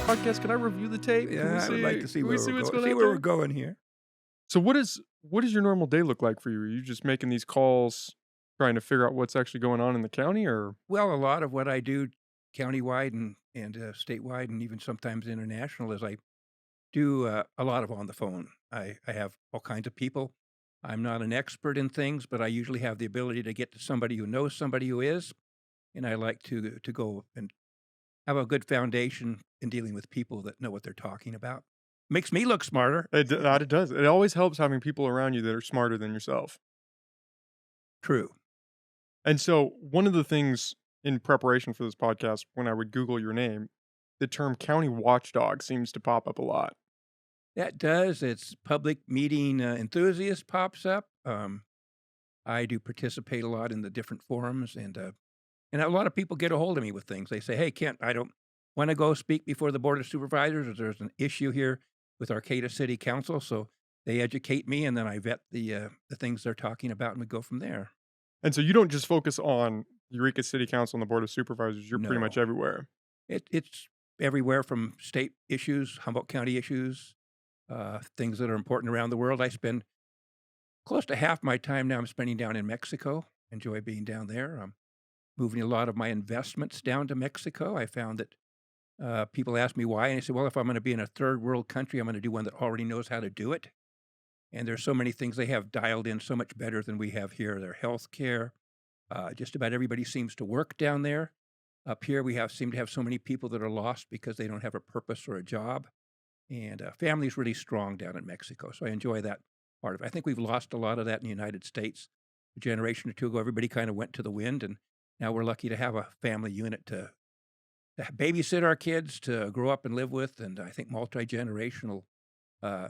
podcast. Can I review the tape? Yeah, I would like to see Can where we we're see what's going. going See out where we're there? going here. So what does your normal day look like for you? Are you just making these calls, trying to figure out what's actually going on in the county, or Well, a lot of what I do countywide and statewide and even sometimes international is I do a lot of on the phone. I have all kinds of people. I'm not an expert in things, but I usually have the ability to get to somebody who knows somebody who is, and I like to go and have a good foundation in dealing with people that know what they're talking about. Makes me look smarter. that it does? It always helps having people around you that are smarter than yourself. True. And so one of the things in preparation for this podcast, when I would Google your name, the term county watchdog seems to pop up a lot. That does. It's public meeting enthusiast pops up. I do participate a lot in the different forums, and a lot of people get a hold of me with things. They say, "Hey, Kent, I don't want to go speak before the board of supervisors. Or there's an issue here with Arcata City Council." So they educate me, and then I vet the things they're talking about, and we go from there. And so you don't just focus on Eureka City Council and the Board of Supervisors, you're pretty much No, everywhere. it's everywhere from state issues, Humboldt County issues, things that are important around the world. I spend close to half my time now. I'm spending down in Mexico. Enjoy being down there. I'm moving a lot of my investments down to Mexico. I found that people ask me why, and I say, well, if I'm going to be in a third world country, I'm going to do one that already knows how to do it. And there's so many things they have dialed in so much better than we have here. Their health care, just about everybody seems to work down there. Up here, we seem to have so many people that are lost because they don't have a purpose or a job. And family's really strong down in Mexico, so I enjoy that part of it. I think we've lost a lot of that in the United States. A generation or two ago, everybody kind of went to the wind, and now we're lucky to have a family unit to babysit our kids, to grow up and live with, and I think multi-generational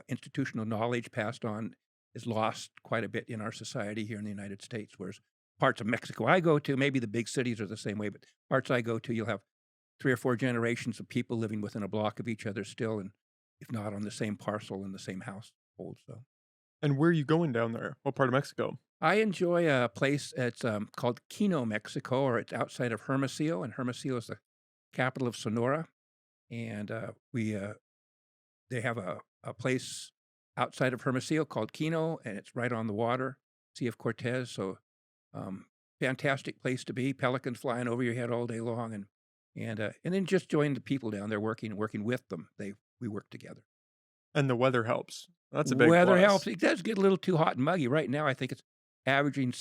institutional knowledge passed on is lost quite a bit in our society here in the United States, whereas parts of Mexico I go to, maybe the big cities are the same way, but parts I go to, you'll have 3 or 4 generations of people living within a block of each other still, and if not on the same parcel in the same household, so. And where are you going down there? What part of Mexico? I enjoy a place, it's, called Quino, Mexico, or it's outside of Hermosillo, and Hermosillo is the capital of Sonora, and, they have a place outside of Hermosillo called Quino, and it's right on the water, Sea of Cortez, so, fantastic place to be, pelicans flying over your head all day long, and then just join the people down there working with them. We work together. And the weather helps. That's a big Weather helps. plus. It does get a little too hot and muggy. Right now, I think it's averaging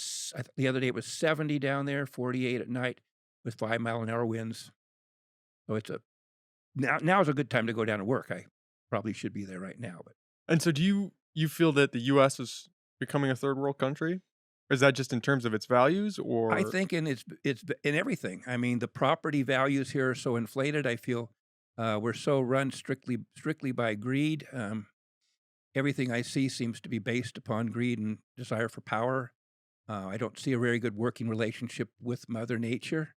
the other day it was 70 down there, 48 at night with 5-mile-an-hour winds. So it's a now is a good time to go down and work. I probably should be there right now, but And so do you feel that the US is becoming a third world country? Or is that just in terms of its values I or think it's in everything. I mean, the property values here are so inflated. I feel we're so run strictly by greed. Everything I see seems to be based upon greed and desire for power. I don't see a very good working relationship with Mother Nature.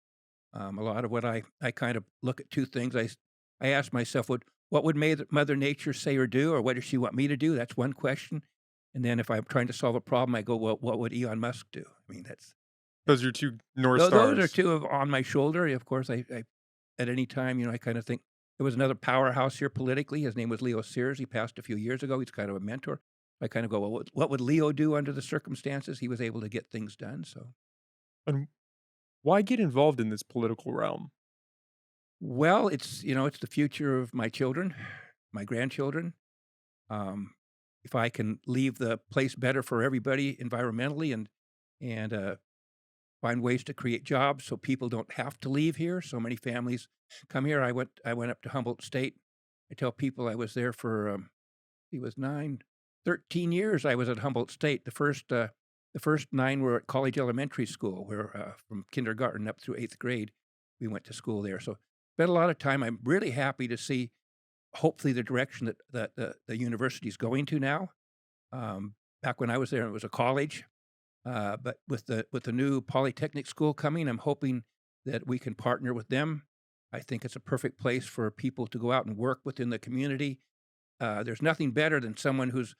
A lot of what I kind of look at two things. I ask myself, what would Mother Nature say or do, or what does she want me to do? That's one question. And then if I'm trying to solve a problem, I go, well, what would Elon Musk do? I mean, those are your two North those are Stars? two on my shoulder. Of course, I at any time, I kind of think there was another powerhouse here politically. His name was Leo Sears. He passed a few years ago. He's kind of a mentor. I kind of go, well, what would Leo do under the circumstances? He was able to get things done. So, And why get involved in this political realm? well, it's the future of my children, my grandchildren. Um, if I can leave the place better for everybody environmentally and find ways to create jobs so people don't have to leave here. So many families come here. I went up to Humboldt State. I tell people I was there for he was 13 years. I was at Humboldt State. The first 9 were at College Elementary School, where from kindergarten up through 8th grade, we went to school there. So spent a lot of time. I'm really happy to see, hopefully, the direction that the university is going to now. Back when I was there, it was a college. But with the new polytechnic school coming, I'm hoping that we can partner with them. I think it's a perfect place for people to go out and work within the community. There's nothing better than someone who's.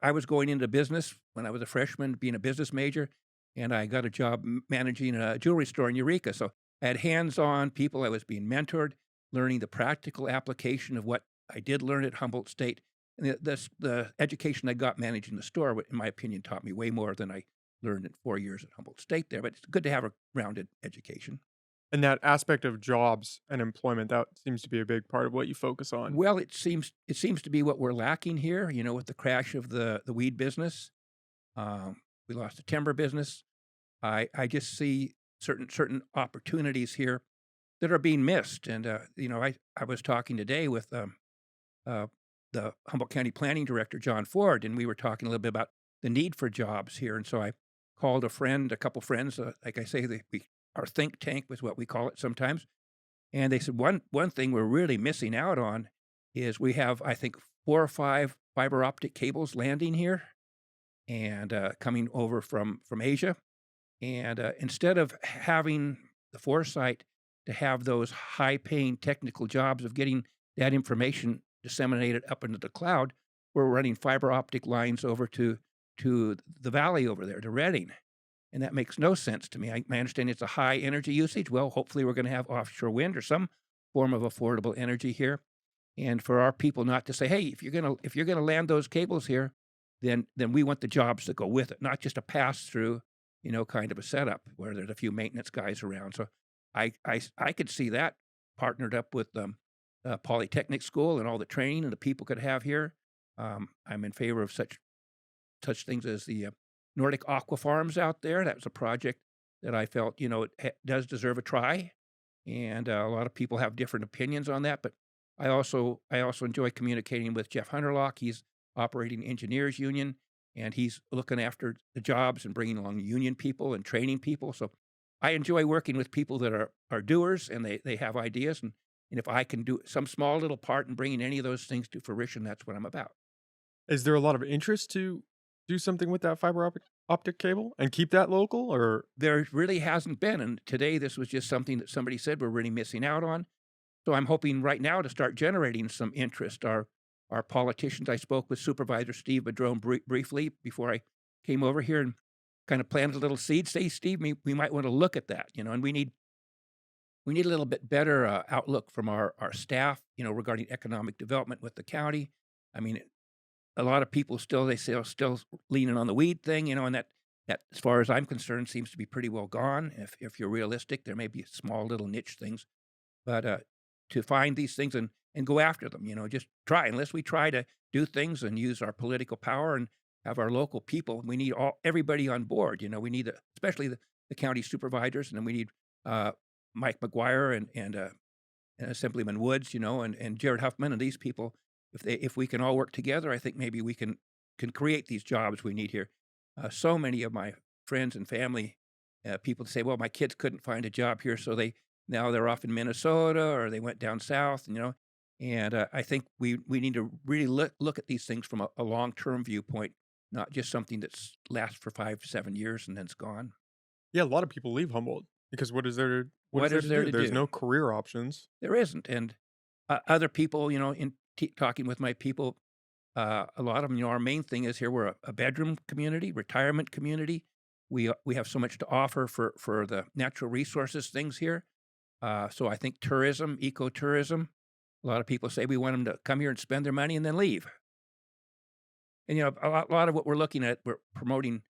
I was going into business when I was a freshman, being a business major, and I got a job managing a jewelry store in Eureka. So I had hands-on people. I was being mentored. learning the practical application of what I did learn at Humboldt State. And the education I got managing the store, in my opinion, taught me way more than I learned in 4 years at Humboldt State there. But it's good to have a rounded education. And that aspect of jobs and employment, that seems to be a big part of what you focus on. Well, it seems to be what we're lacking here. With the crash of the weed business, we lost the timber business. I just see certain opportunities here that are being missed. And I was talking today with uh, the Humboldt County Planning Director John Ford, and we were talking a little bit about the need for jobs here. And so I called a couple friends, like I say, our think tank was what we call it sometimes. And they said one thing we're really missing out on is we have, I think, 4 or 5 fiber optic cables landing here and coming over from Asia. And instead of having the foresight to have those high-paying technical jobs of getting that information disseminated up into the cloud, we're running fiber optic lines over to the valley over there, to Redding. And that makes no sense to me. My understanding it's a high energy usage. Well, hopefully we're going to have offshore wind or some form of affordable energy here. And for our people not to say, hey, if you're gonna land those cables here, then we want the jobs that go with it, not just a pass through, kind of a setup where there's a few maintenance guys around. So I could see that partnered up with Polytechnic School and all the training and the people could have here. I'm in favor of such things as the Nordic Aqua Farms out there. That was a project that I felt, it does deserve a try. And a lot of people have different opinions on that. But I also enjoy communicating with Jeff Hunterlock. He's operating Engineers Union, and he's looking after the jobs and bringing along union people and training people. So I enjoy working with people that are doers and they have ideas. And if I can do some small little part in bringing any of those things to fruition, that's what I'm about. Is there a lot of interest to do something with that fiber optic cable and keep that local, or There really hasn't been. And today, this was just something that somebody said we're really missing out on. So I'm hoping right now to start generating some interest. Our politicians, I spoke with Supervisor Steve Bedrome briefly before I came over here and kind of planted a little seed. Say, Steve, we might want to look at that, and we need a little bit better outlook from our staff, regarding economic development with the county. I mean, a lot of people they say are still leaning on the weed thing, and that as far as I'm concerned seems to be pretty well gone. If you're realistic, there may be small little niche things, but to find these things and go after them, just try. Unless we try to do things and use our political power and have our local people, we need everybody on board. We need especially the county supervisors, and then we need Mike McGuire and Assemblyman Woods, and Jared Huffman and these people. If we can all work together, I think maybe we can create these jobs we need here. So many of my friends and family people say, well, my kids couldn't find a job here, so now they're off in Minnesota or they went down south, And I think we need to really look at these things from a long-term viewpoint, not just something that's lasts for 5, 7 years and then it's gone. yeah, a lot of people leave Humboldt because what is What there is to there do? to There's do? no career options. There isn't. And other people, in talking with my people, a lot of them, our main thing is here we're a bedroom community, retirement community. We have so much to offer for the natural resources things here. So I think tourism, ecotourism, a lot of people say we want them to come here and spend their money and then leave. And, a lot of what we're looking at, we're promoting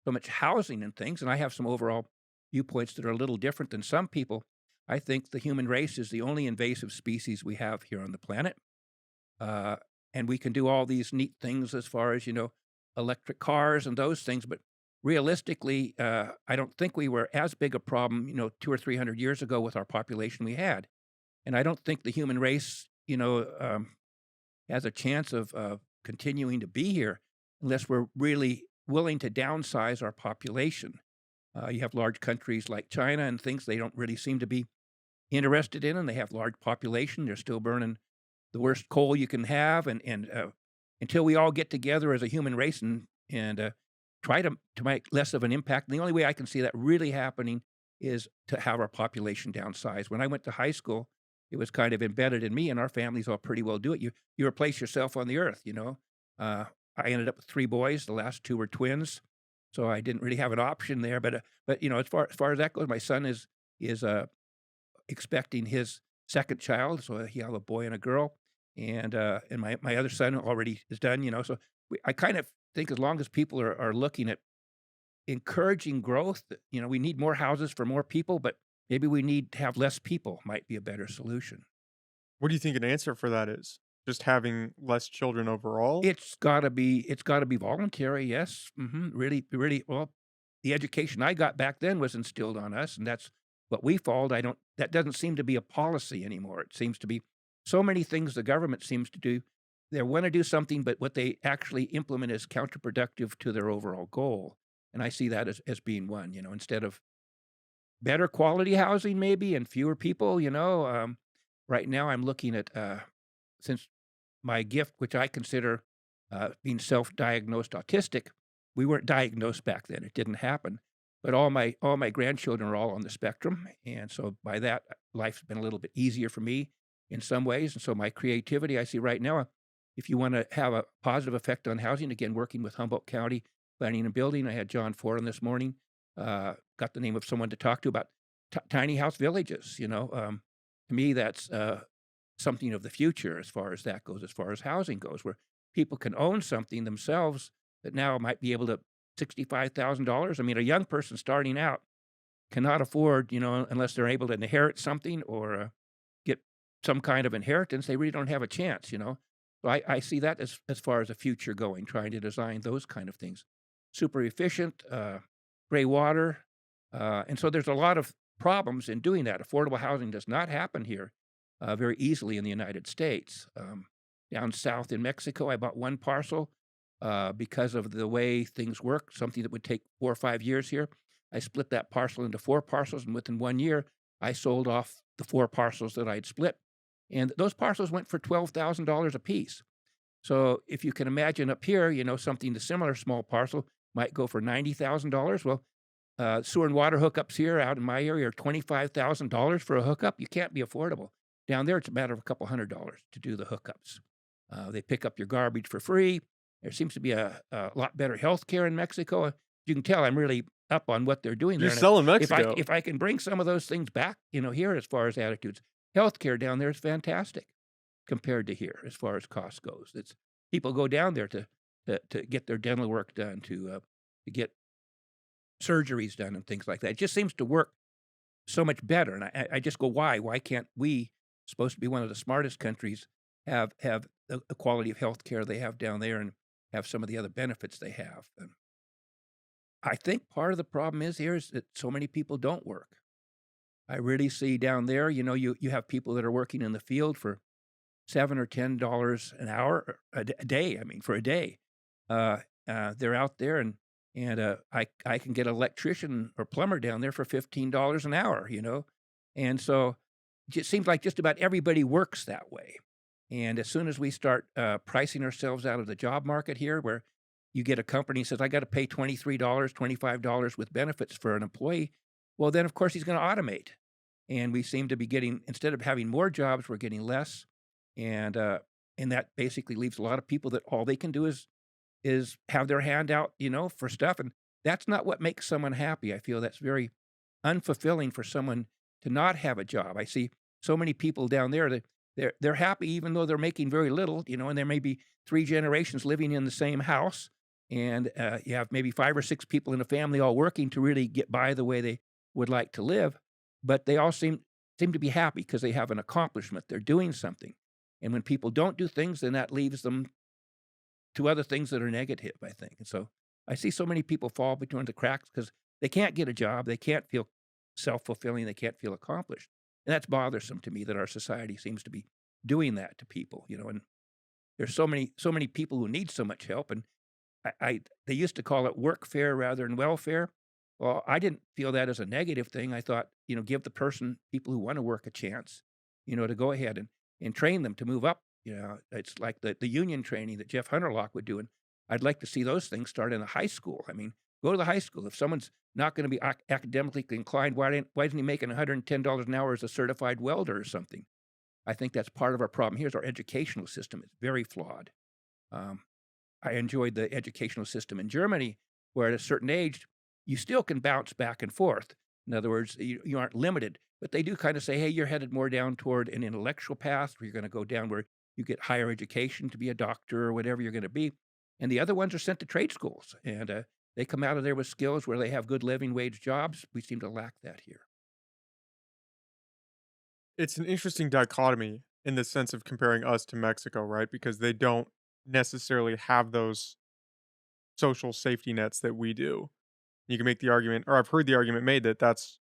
so much housing and things. And I have some overall viewpoints that are a little different than some people. I think the human race is the only invasive species we have here on the planet. Uh, and we can do all these neat things as far as, electric cars and those things. But realistically, I don't think we were as big a problem, 200 or 300 years ago with our population we had. And I don't think the human race, has a chance of continuing to be here unless we're really willing to downsize our population. You have large countries like China and things they don't really seem to be interested in, and they have large population. They're still burning the worst coal you can have, and until we all get together as a human race and try to make less of an impact. And the only way I can see that really happening is to have our population downsize. When I went to high school, it was kind of embedded in me, and our families all pretty well do it. You replace yourself on the earth. I ended up with 3 boys. The last 2 were twins, so I didn't really have an option there. But as far as that goes, my son is expecting his second child, so he have a boy and a girl, and my other son already is done, so I kind of think as long as people are looking at encouraging growth, we need more houses for more people, but maybe we need to have less people might be a better solution. What do you think an answer for that is? Just having less children overall? It's gotta be voluntary, yes, really really well, the education I got back then was instilled on us, and that's what we followed. I don't That doesn't seem to be a policy anymore. It seems to be so many things the government seems to do. They wanna do something, but what they actually implement is counterproductive to their overall goal, and I see that as being one, instead of better quality housing maybe and fewer people, right now I'm looking at, since my gift, which I consider being self-diagnosed autistic, we weren't diagnosed back then. It didn't happen. But all my grandchildren are all on the spectrum, and so by that, life's been a little bit easier for me in some ways. And so my creativity, I see right now, if you want to have a positive effect on housing, again, working with Humboldt County Planning and Building, I had John Ford on this morning. Got the name of someone to talk to about tiny house villages. To me, that's something of the future as far as that goes, as far as housing goes, where people can own something themselves that now might be able to $65,000. I mean, a young person starting out cannot afford, unless they're able to inherit something or get some kind of inheritance, they really don't have a chance. So I see that as far as the future going, trying to design those kind of things. Super efficient, gray water. And so there's a lot of problems in doing that. Affordable housing does not happen here very easily in the United States. Down south in Mexico, I bought one parcel because of the way things work, something that would take 4 or 5 years here. I split that parcel into four parcels, and within 1 year, I sold off the four parcels that I'd split. And those parcels went for $12,000 a piece. So if you can imagine up here, something, the similar small parcel might go for $90,000. Well, sewer and water hookups here out in my area are $25,000 for a hookup. You can't be affordable. Down there, it's a matter of a couple $100 to do the hookups. They pick up your garbage for free. There seems to be a lot better health care in Mexico. You can tell I'm really up on what they're doing You're there. And selling if I Mexico. if I can bring some of those things back, here as far as attitudes, health care down there is fantastic compared to here as far as cost goes. It's people go down there to get their dental work done, to get surgeries done and things like that. It just seems to work so much better. And I just go, why? Why can't we, supposed to be one of the smartest countries, have the quality of health care they have down there and have some of the other benefits they have? And I think part of the problem here is that so many people don't work. I really see down there, you have people that are working in the field for $7 or $10 an hour, or a day. I mean, for a day, they're out there, and I can get an electrician or plumber down there for $15 an hour. And so it seems like just about everybody works that way. And as soon as we start pricing ourselves out of the job market here, where you get a company says, I got to pay $23, $25 with benefits for an employee, well, then of course he's going to automate. And we seem to be getting, instead of having more jobs, we're getting less. And that basically leaves a lot of people that all they can do is have their hand out, for stuff. And that's not what makes someone happy. I feel that's very unfulfilling for someone to not have a job. I see so many people down there that they're happy even though they're making very little, and there may be 3 generations living in the same house, and you have maybe 5 or 6 people in a family all working to really get by the way they would like to live, but they all seem to be happy because they have an accomplishment. They're doing something, and when people don't do things, then that leaves them to other things that are negative, I think. And so I see so many people fall between the cracks because they can't get a job, they can't feel self-fulfilling, they can't feel accomplished. And that's bothersome to me that our society seems to be doing that to people, and there's so many people who need so much help. And they used to call it workfare rather than welfare. Well, I didn't feel that as a negative thing. I thought, give the people who want to work a chance, to go ahead and train them to move up. It's like the union training that Jeff Hunterlock would do. And I'd like to see those things start in the high school. I mean, go to the high school. If someone's not going to be academically inclined, why isn't he making $110 an hour as a certified welder or something? I think that's part of our problem. Here's our educational system. It's very flawed. Um, I enjoyed the educational system in Germany, where at a certain age, you still can bounce back and forth. In other words, you aren't limited. but they do kind of say, hey, you're headed more down toward an intellectual path, where you're going to go down where you get higher education to be a doctor or whatever you're going to be. And the other ones are sent to trade schools, and they come out of there with skills where they have good living wage jobs. We seem to lack that here. It's an interesting dichotomy in the sense of comparing us to Mexico, right? Because they don't necessarily have those social safety nets that we do. You can make the argument, or I've heard the argument made that that's,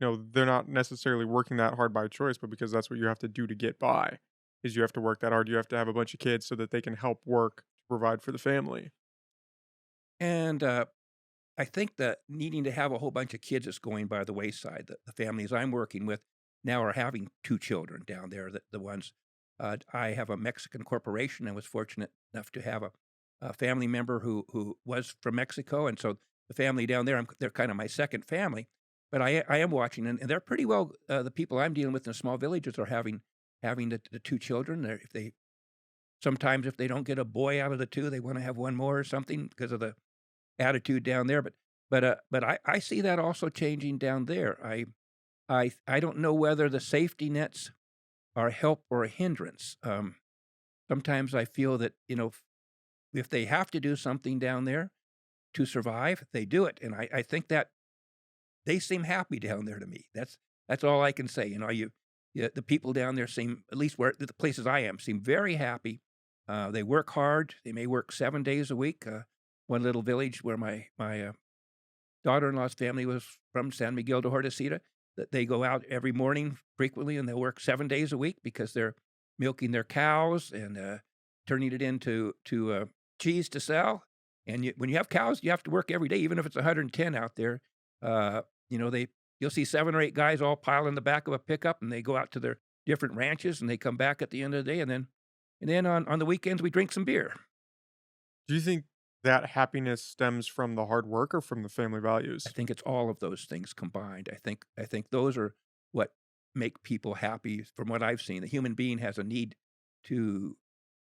they're not necessarily working that hard by choice, but because that's what you have to do to get by. Is you have to work that hard. You have to have a bunch of kids so that they can help work to provide for the family. And I think that needing to have a whole bunch of kids is going by the wayside. The families I'm working with now are having 2 children down there. The ones I have a Mexican corporation and was fortunate enough to have a family member who was from Mexico, and so the family down there, they're kind of my second family. But I am watching, and they're pretty well. The people I'm dealing with in the small villages are having the 2 children. If they sometimes if they don't get a boy out of the two, they want to have one more or something because of the attitude down there. But I see that also changing down there. I don't know whether the safety nets are a help or a hindrance. Sometimes I feel that if they have to do something down there to survive, they do it, and I think that they seem happy down there to me. That's all I can say. The people down there seem, at least where the places I am, seem very happy. They work hard. They may work 7 days a week. One little village where my daughter-in-law's family was from, San Miguel de Hordacita, that they go out every morning frequently, and they'll work 7 days a week because they're milking their cows and turning it into cheese to sell. And when you have cows, you have to work every day, even if it's 110 out there. You'll see 7 or 8 guys all piled in the back of a pickup, and they go out to their different ranches, and they come back at the end of the day, and then on the weekends we drink some beer. Do you think that happiness stems from the hard work or from the family I values? think it's all of those things combined. I think those are what make people happy from what I've seen. The human being has a need to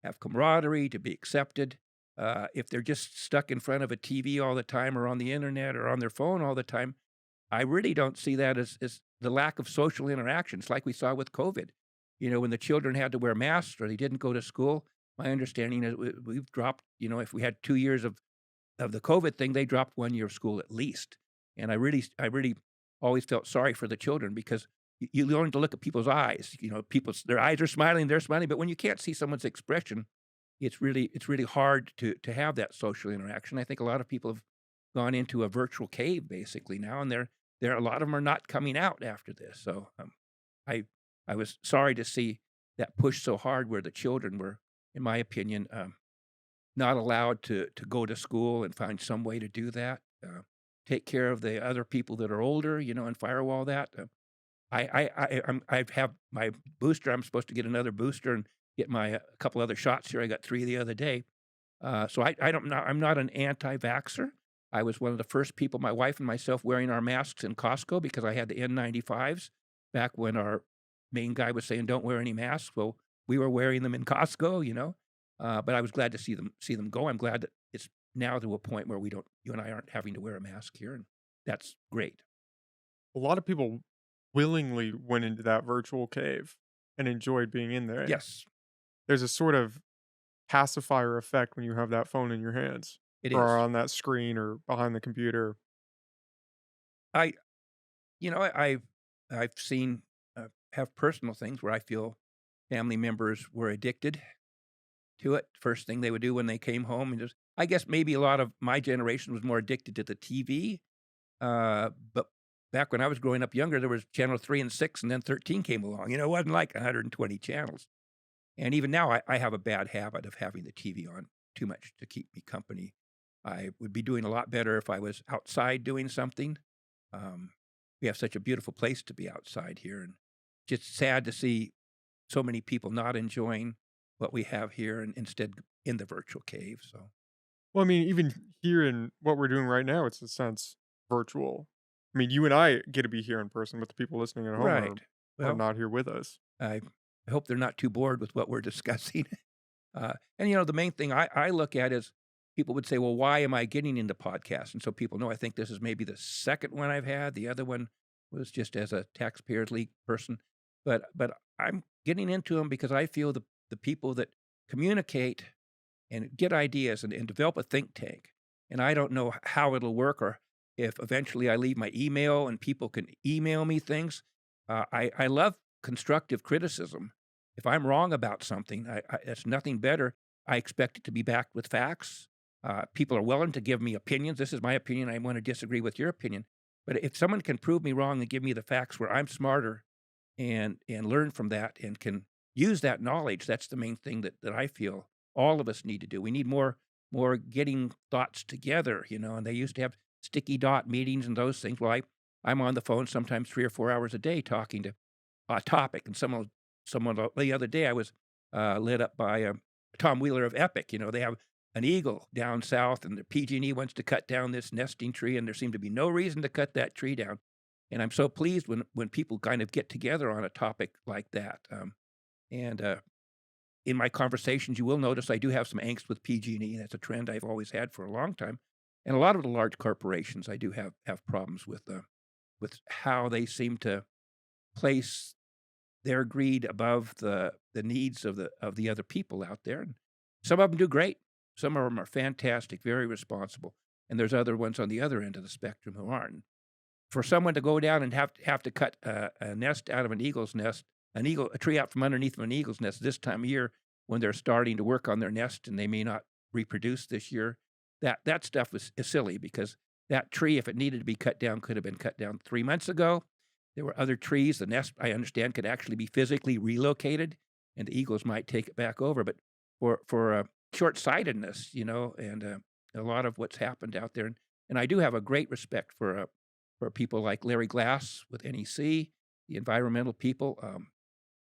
have camaraderie, to be accepted. If they're just stuck in front of a TV all the time or on the internet or on their phone all the time, I really don't see that as the lack of social interactions like we saw with COVID. When the children had to wear masks or they didn't go to school, my understanding is we've dropped, if we had 2 years of the COVID thing, they dropped 1 year of school at least. And I really always felt sorry for the children because you learn to look at people's eyes. Their eyes are smiling, they're smiling, but when you can't see someone's expression, it's really hard to have that social interaction. I think a lot of people have gone into a virtual cave basically now, and a lot of them are not coming out after this. So I I was sorry to see that push so hard where the children were, in my opinion, not allowed to go to school and find some way to do that. Take care of the other people that are older, and firewall that. I have my booster. I'm supposed to get another booster and get my a couple other shots here. I got 3 the other day. So I don't know. I'm not an anti-vaxxer. I was one of the first people, my wife and myself, wearing our masks in Costco because I had the N95s back when our main guy was saying don't wear any masks. Well, we were wearing them in Costco. But I was glad to see them go. I'm glad that it's now to a point where you and I aren't having to wear a mask here, and that's great. A lot of people willingly went into that virtual cave and enjoyed being in there. Yes, There's a sort of pacifier effect when you have that phone in your hands it or is. on that screen or behind the computer. I, I've seen have personal things where I feel family members were addicted to it. First thing they would do when they came home, and just I guess maybe a lot of my generation was more addicted to the TV. But back when I was growing up younger, there was channel 3 and 6, and then 13 came along. It wasn't like 120 channels. And even now, I have a bad habit of having the TV on too much to keep me company. I would be doing a lot better if I was outside doing something. Um, we have such a beautiful place to be outside here, and just sad to see so many people not enjoying what we have here and instead in the virtual cave. So, Well, I mean, even here in what we're doing right now, it's a sense virtual. I mean, you and I get to be here in person, but the people listening at home are, right. are Well, not here with us. I hope they're not too bored with what we're discussing. And the main thing I look at is people would say, well, why am I getting into podcasts? And so people know I think this is maybe the second one I've had. The other one was just as a taxpayers league person. But I'm getting into them because I feel the people that communicate and get ideas and develop a think tank. And I don't know how it'll work or if eventually I leave my email and people can email me things. I love constructive criticism. If I'm wrong about something, it's nothing better. I expect it to be backed with facts. People are willing to give me opinions. This is my opinion. I want to disagree with your opinion. But if someone can prove me wrong and give me the facts where I'm smarter and learn from that and can use that knowledge, that's the main thing that I feel all of us need to do. We need more getting thoughts together, and they used to have sticky dot meetings and those things. Well, I'm on the phone sometimes 3 or 4 hours a day talking to a topic, and someone the other day I was lit up by Tom Wheeler of Epic. They have an eagle down south, and the PG&E wants to cut down this nesting tree, and there seemed to be no reason to cut that tree down. And I'm so pleased when people kind of get together on a topic like that. And in my conversations, you will notice I do have some angst with PG&E. That's a trend I've always had for a long time. And a lot of the large corporations, I do have problems with how they seem to place their greed above the needs of the other people out there. And some of them do great. Some of them are fantastic, very responsible. And there's other ones on the other end of the spectrum who aren't. For someone to go down and have to cut a nest out of an eagle's nest, a tree out from underneath of an eagle's nest this time of year when they're starting to work on their nest and they may not reproduce this year, that stuff is silly because that tree, if it needed to be cut down, could have been cut down 3 months ago. There were other trees. The nest, I understand, could actually be physically relocated, and the eagles might take it back over. But for short-sightedness, and a lot of what's happened out there, and I do have a great respect for people like Larry Glass with NEC, the environmental people.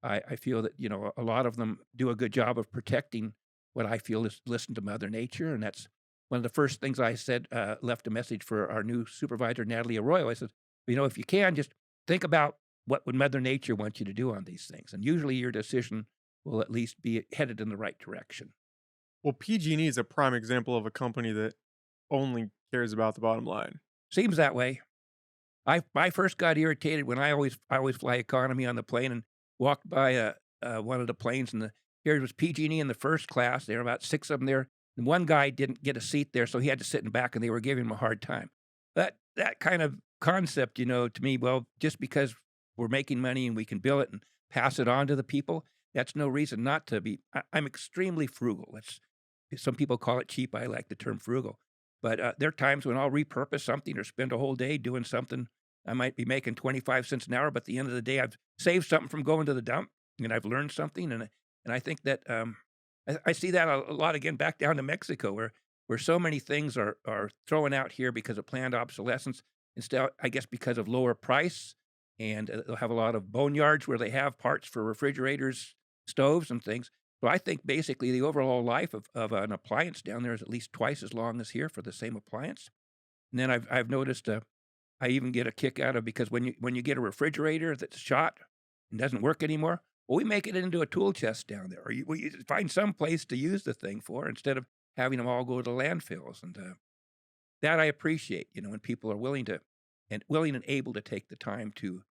I feel that a lot of them do a good job of protecting what I feel is listen to Mother Nature, and that's one of the first things I said. Left a message for our new supervisor Natalie Arroyo. I said, if you can, just think about what would Mother Nature want you to do on these things, and usually your decision will at least be headed in the right direction. Well, PG&E is a prime example of a company that only cares about the bottom line. Seems that way. I first got irritated when I always fly economy on the plane and walked by one of the planes, and here was PG&E in the first class. There were about 6 of them there, and one guy didn't get a seat there, so he had to sit in back, and they were giving him a hard time. That kind of concept, to me, well, just because we're making money and we can bill it and pass it on to the people, that's no reason not to be. I'm extremely frugal. Some people call it cheap. I like the term frugal. But there are times when I'll repurpose something or spend a whole day doing something. I might be making 25 cents an hour, but at the end of the day, I've saved something from going to the dump, and I've learned something. And I think that I see that a lot again back down to Mexico, where so many things are thrown out here because of planned obsolescence. Instead, I guess because of lower price, and they'll have a lot of boneyards where they have parts for refrigerators, stoves, and things. So I think basically the overall life of an appliance down there is at least twice as long as here for the same appliance. And then I've noticed I even get a kick out of because when you get a refrigerator that's shot and doesn't work anymore, well, we make it into a tool chest down there, or you find some place to use the thing for instead of having them all go to landfills. And that I appreciate, when people are willing and able to take the time to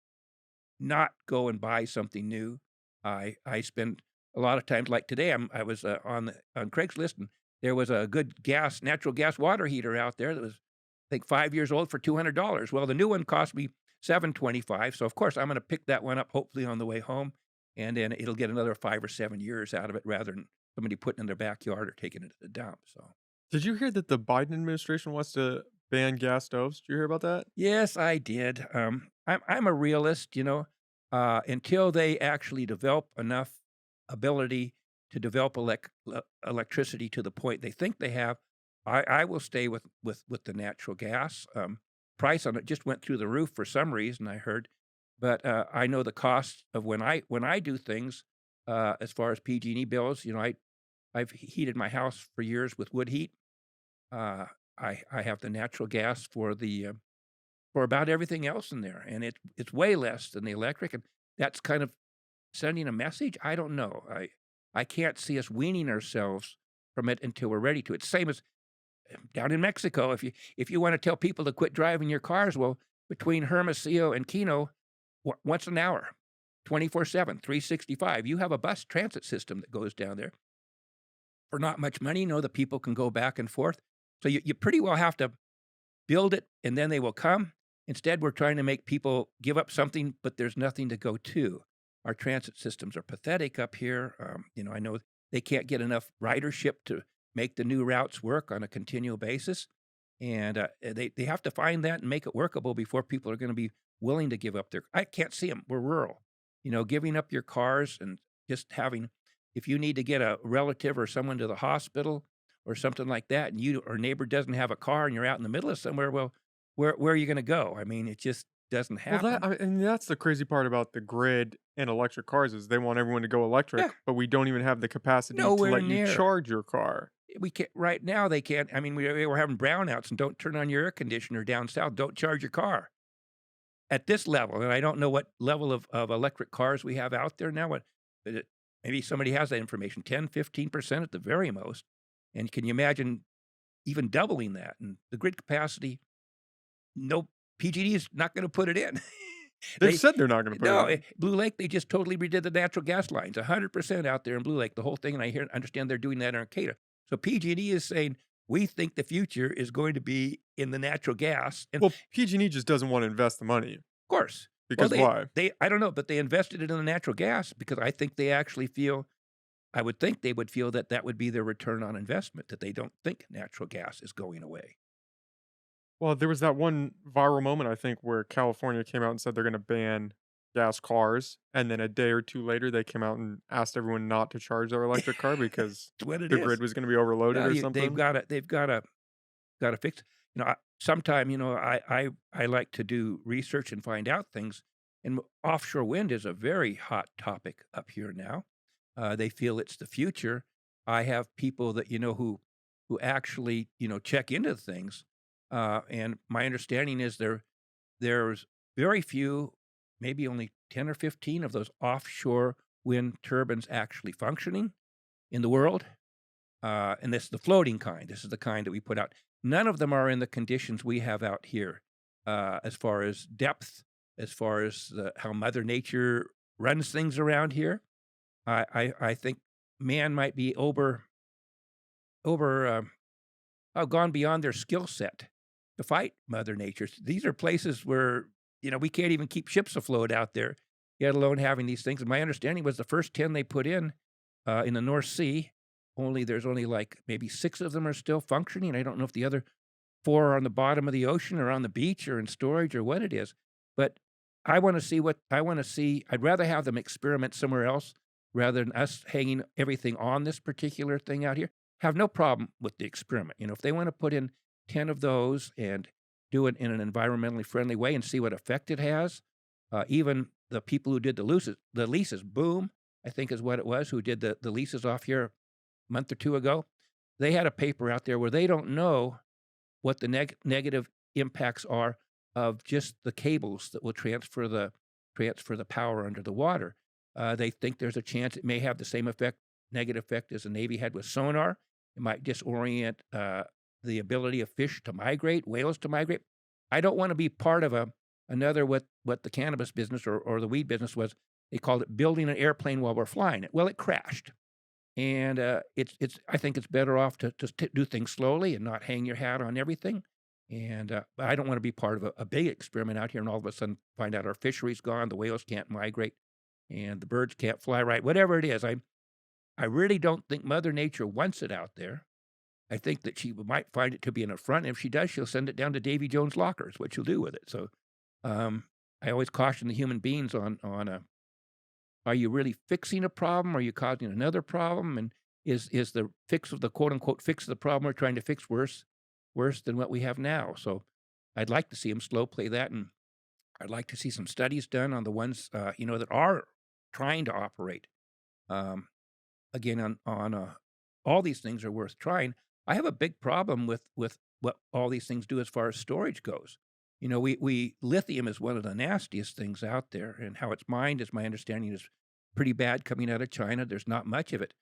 not go and buy something new. I spend a lot of times, like today, I was on Craigslist, and there was a good natural gas water heater out there that was, I think, 5 years old for $200. Well, the new one cost me $725, so of course I'm going to pick that one up hopefully on the way home, and then it'll get another 5 or 7 years out of it rather than somebody putting it in their backyard or taking it to the dump. So Did you hear that the Biden administration wants to ban gas stoves? Did you hear about that? yes, I did. I'm a realist, until they actually develop enough ability to develop electricity to the point they think they have. I will stay with the natural gas. Price on it just went through the roof for some reason, I heard, but I know the cost of when I do things as far as PG&E bills. I've heated my house for years with wood heat. Uh, I have the natural gas for about everything else in there, and it's way less than the electric, and that's kind of sending a message. I don't know. I can't see us weaning ourselves from it until we're ready to. It's the same as down in Mexico. If you want to tell people to quit driving your cars, well, between Hermosillo and Keno once an hour, 24/7, 365. You have a bus transit system that goes down there for not much money. You know, the people can go back and forth. So you pretty well have to build it and then they will come. Instead, we're trying to make people give up something, but there's nothing to go to. Our transit systems are pathetic up here. I know they can't get enough ridership to make the new routes work on a continual basis. And they have to find that and make it workable before people are going to be willing to give up their. I can't see them. We're rural. Giving up your cars and just having, if you need to get a relative or someone to the hospital or something like that, and you or neighbor doesn't have a car and you're out in the middle of somewhere, well, where are you going to go? I mean, it just doesn't Well, happen. and that's the crazy part about the grid and electric cars is they want everyone to go electric, Yeah, but we don't even have the capacity to nowhere let you near. charge your car. We can't right now. They can't. I mean, we were having brownouts, and don't turn on your air conditioner down south. Don't charge your car at this level. And I don't know what level of electric cars we have out there now. But maybe somebody has that information. 10, 15% at the very most. And can you imagine even doubling that? And the grid capacity, no, PG&E is not going to put it in. They've They said they're not gonna put it no, in. Blue Lake, they just totally redid the natural gas lines, 100% out there in Blue Lake, the whole thing, and understand they're doing that in Arcata. So PG&E is saying, "We think the future is going to be in the natural gas," and of Well, PG&E just doesn't wanna invest the money, course. Well, because why? I don't know, but they invested it in the natural gas because I think they actually feel I would think they would feel that that would be their return on investment, that they don't think natural gas is going away. Well, there was that one viral moment, I think, where California came out and said they're gonna ban gas cars, and then a day or 2 later, they came out and asked everyone not to charge their electric car because It's what it the grid is. was gonna be overloaded No, or they've something. gotta gotta fix. Sometime, I like to do research and find out things, and offshore wind is a very hot topic up here now. They feel it's the future. I have people that who actually check into things, and my understanding is there's very few, maybe only 10 or 15 of those offshore wind turbines actually functioning in the world. And this is the floating kind. This is the kind that we put out. None of them are in the conditions we have out here, as far as depth, as far as how Mother Nature runs things around here. I think man might be over gone beyond their skill set to fight Mother Nature. These are places where we can't even keep ships afloat out there, let alone having these things. And my understanding was the first 10 they put in the North Sea, there's only like maybe 6 of them are still functioning. I don't know if the other 4 are on the bottom of the ocean or on the beach or in storage or what it is. But I want to see. I'd rather have them experiment somewhere else rather than us hanging everything on this particular thing out here. Have no problem with the experiment. If they want to put in 10 of those and do it in an environmentally friendly way and see what effect it has. Even the people who did the leases, Boom, I think is what it was, who did the leases off here a month or 2 ago. They had a paper out there where they don't know what the negative impacts are of just the cables that will transfer the power under the water. They think there's a chance it may have the same negative effect as the Navy had with sonar. It might disorient the ability of fish to migrate, whales to migrate. I don't want to be part of another what the cannabis business or the weed business was. They called it building an airplane while we're flying it. Well, it crashed. And it's I think it's better off to just do things slowly and not hang your hat on everything. And but I don't want to be part of a big experiment out here and all of a sudden find out our fishery's gone, the whales can't migrate, and the birds can't fly right. Whatever it is, I really don't think Mother Nature wants it out there. I think that she might find it to be an affront. If she does, she'll send it down to Davy Jones' lockers, what she'll do with it. So um, I always caution the human beings on are you really fixing a problem? Are you causing another problem? And is the fix of the quote unquote fix of the problem we're trying to fix worse than what we have now? So I'd like to see them slow play that, and I'd like to see some studies done on the ones that are trying to operate. Um, Again, on all these things are worth trying. I have a big problem with what all these things do as far as storage goes. We lithium is one of the nastiest things out there, and how it's mined, as my understanding, is pretty bad coming out of China. There's not much of it,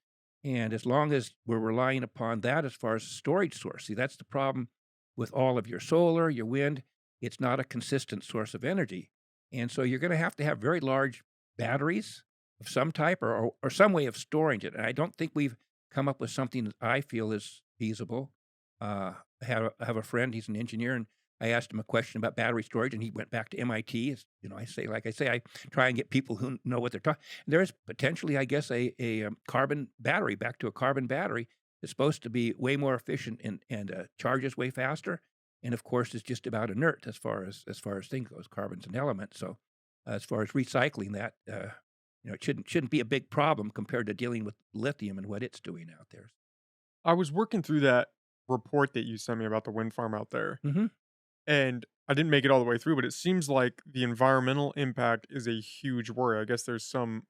and as long as we're relying upon that as far as a storage source, see, that's the problem with all of your solar, your wind. it's not a consistent source of energy. And so you're gonna have to have very large batteries of some type or some way of storing it. And I don't think we've come up with something that I feel is feasible. I have a friend, he's an engineer, and I asked him a question about battery storage, and he went back to MIT. I try and get people who know what they're talking. There is potentially, I guess, a carbon battery, back to a carbon battery. It's supposed to be way more efficient and charges way faster. And of course, it's just about inert as far as things goes, carbon's an element. So as far as recycling that, it shouldn't be a big problem compared to dealing with lithium and what it's doing out there. I was working through that report that you sent me about the wind farm out there, Mhm. and I didn't make it all the way through, but it seems like the environmental impact is a huge worry. I guess there's some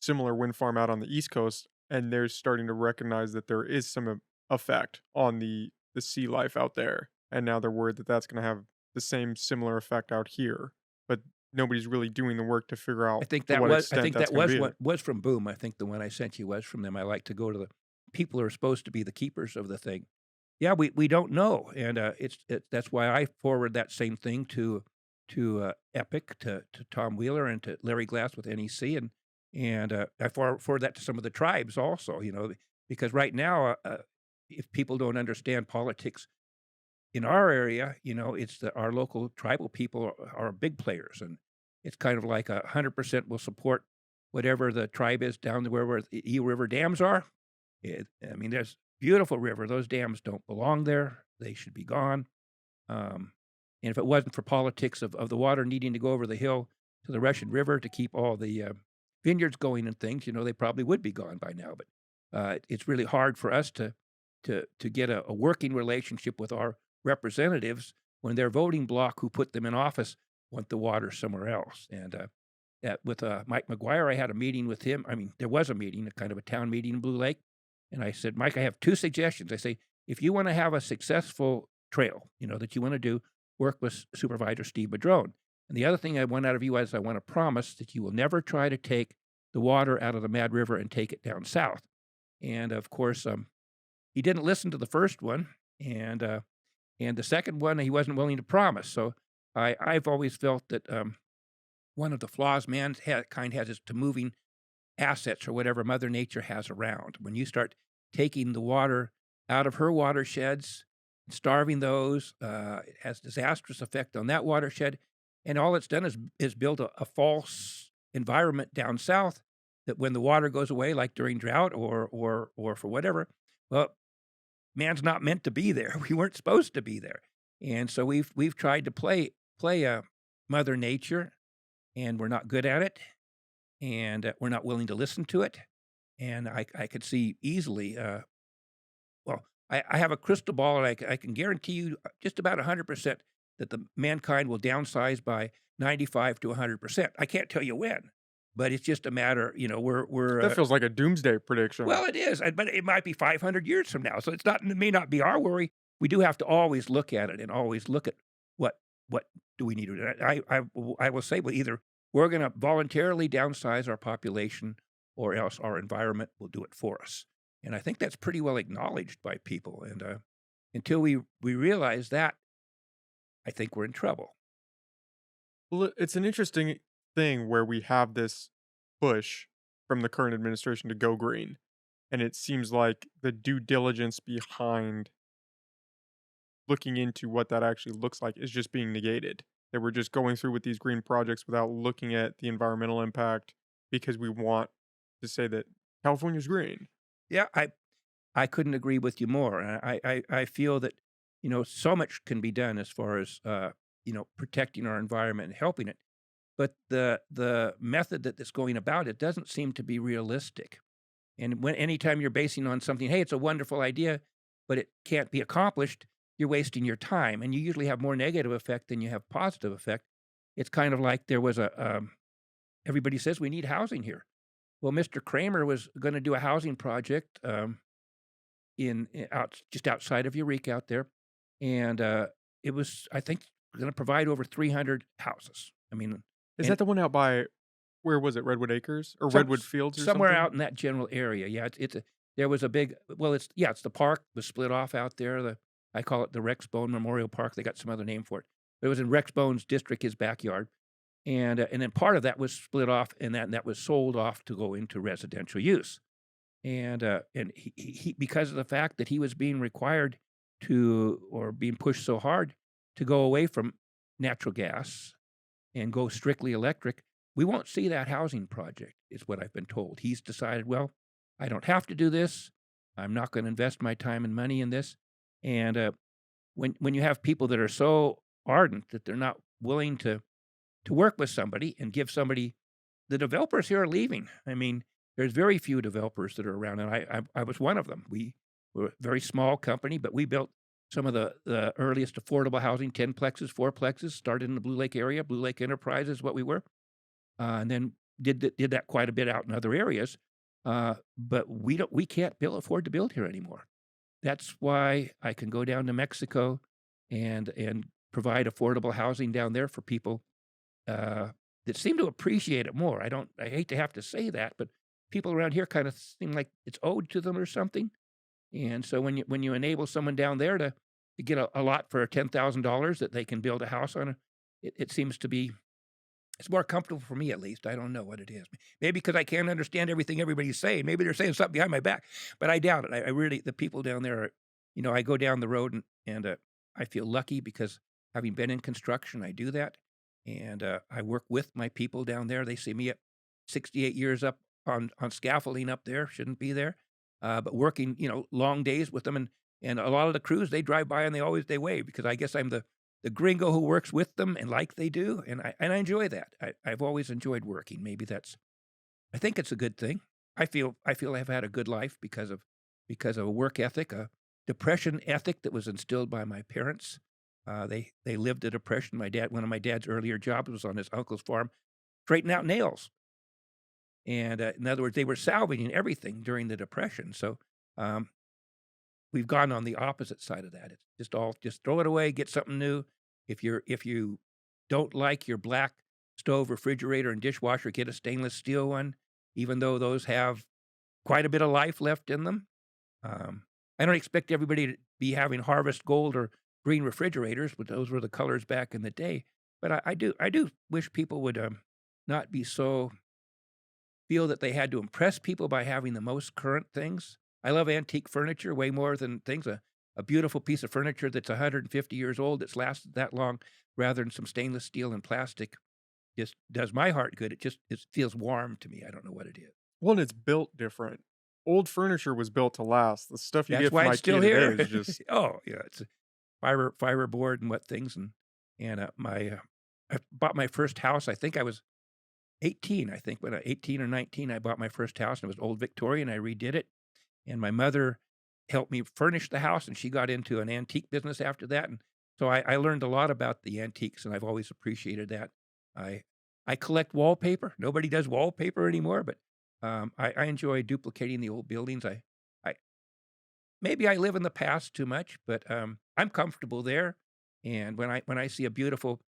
similar wind farm out on the East Coast, and they're starting to recognize that there is some effect on the sea life out there, and now they're worried that that's going to have the same similar effect out here. But nobody's really doing the work to figure I out think to that what was I extent think that's that going to was be. what was from Boom. I think the one I sent you was from them. I like to go to the people who are supposed to be the keepers of the thing. Yeah, we don't know, and, that's why I forward that same thing to Epic, to Tom Wheeler, and to Larry Glass with NEC, and I forward that to some of the tribes also, because right now, if people don't understand politics in our area, it's our local tribal people are big players, and it's kind of like 100% will support whatever the tribe is down to where the Eel River dams are. I mean, there's beautiful river. Those dams don't belong there. They should be gone. Um, and if it wasn't for politics of the water needing to go over the hill to the Russian River to keep all the vineyards going and things, they probably would be gone by now. But it's really hard for us to get a working relationship with our representatives when their voting bloc who put them in office want the water somewhere else. And with Mike McGuire, I had a meeting with him. I mean, there was a meeting, a kind of a town meeting in Blue Lake. And I said, Mike, I have two suggestions. I say, if you want to have a successful trail, that you want to do, work with Supervisor Steve Madrone. And the other thing I want out of you is I want to promise that you will never try to take the water out of the Mad River and take it down south. And of course, he didn't listen to the first one, and the second one he wasn't willing to promise. So I've always felt that one of the flaws mankind has is to moving assets or whatever Mother Nature has around. When you start taking the water out of her watersheds, starving those, it has disastrous effect on that watershed, and all it's done is build a false environment down south that when the water goes away, like during drought or for whatever, well, man's not meant to be there. We weren't supposed to be there, and so we've tried to play Mother Nature, and we're not good at it, and we're not willing to listen to it. And I could see easily. Well, I have a crystal ball, and I can guarantee you just about 100% that the mankind will downsize by 95 to 100%. I can't tell you when, but it's just a matter. We're That feels like a doomsday prediction. well, it is, but it might be 500 years from now. So it may not be our worry. We do have to always look at it and always look at what do we need to do. I will say, well, either we're going to voluntarily downsize our population, or else our environment will do it for us. And I think that's pretty well acknowledged by people. And until we realize that, I think we're in trouble. Well, it's an interesting thing where we have this push from the current administration to go green, and it seems like the due diligence behind looking into what that actually looks like is just being negated. That we're just going through with these green projects without looking at the environmental impact because we want to say that California's green. Yeah, I couldn't agree with you more. I feel that so much can be done as far as protecting our environment and helping it, but the method that it's going about it doesn't seem to be realistic. And when anytime you're basing on something, hey, it's a wonderful idea, but it can't be accomplished, you're wasting your time, and you usually have more negative effect than you have positive effect. It's kind of like there was everybody says we need housing here. Well, Mr. Kramer was going to do a housing project just outside of Eureka out there, and it was, I think, going to provide over 300 houses. I mean, Is and that the one out by where was it? Redwood Acres or some Redwood Fields or somewhere something? out in that general area. Yeah, there was a big, well, it's the park was split off out there. I call it the Rex Bone Memorial Park. They got some other name for it. It was in Rex Bone's district, his backyard, and then part of that was split off, and that was sold off to go into residential use. And he because of the fact that he was being required to or being pushed so hard to go away from natural gas and go strictly electric, we won't see that housing project, is what I've been told. He's decided, well, I don't have to do this. I'm not going to invest my time and money in this. And when you have people that are so ardent that they're not willing to work with somebody and give somebody, the developers here are leaving. I mean, there's very few developers that are around, and I was one of them. We were a very small company, but we built some of the earliest affordable housing, 10 plexes, 4 plexes, started in the Blue Lake area. Blue Lake Enterprise is what we were, and then did that quite a bit out in other areas. But we can't afford to build here anymore. That's why I can go down to Mexico and provide affordable housing down there for people uh, that seem to appreciate it more. I hate to have to say that, but people around here kind of seem like it's owed to them or something. And so when you enable someone down there to get a lot for $10,000 that they can build a house on, it seems to be it's more comfortable for me at least. I don't know what it is. Maybe because I can't understand everything everybody's saying. Maybe they're saying something behind my back, but I doubt it. I really the people down there are, I go down the road and I feel lucky because having been in construction, I do that, and I work with my people down there. They see me at 68 years up on scaffolding up there. Shouldn't be there, but working long days with them, and a lot of the crews they drive by and they wave because I guess I'm the gringo who works with them and like they do, and I enjoy that. I've always enjoyed working. Maybe I think it's a good thing. I feel I've had a good life because of a work ethic, a depression ethic that was instilled by my parents. They lived a depression. One of my dad's earlier jobs was on his uncle's farm, straightening out nails. And in other words, they were salvaging everything during the depression. So um, we've gone on the opposite side of that. It's just throw it away, get something new. If you don't like your black stove, refrigerator, and dishwasher, get a stainless steel one, even though those have quite a bit of life left in them. Um, I don't expect everybody to be having harvest gold or green refrigerators, but those were the colors back in the day. But I do wish people would not be so feel that they had to impress people by having the most current things. I love antique furniture way more than things. A beautiful piece of furniture that's 150 years old that's lasted that long, rather than some stainless steel and plastic, just does my heart good. It feels warm to me. I don't know what it is. Well, and it's built different. Old furniture was built to last. The stuff you That's get why from it's still IKEA today here. is just Oh yeah, it's a fiberboard and what things and I bought my first house. I think I was 18. I think when I 18 or 19, I bought my first house and it was old Victorian. I redid it. And my mother helped me furnish the house, and she got into an antique business after that, and so I learned a lot about the antiques, and I've always appreciated that. I I collect wallpaper. Nobody does wallpaper anymore, but I enjoy duplicating the old buildings. I maybe I live in the past too much, but I'm comfortable there. And when I see a beautiful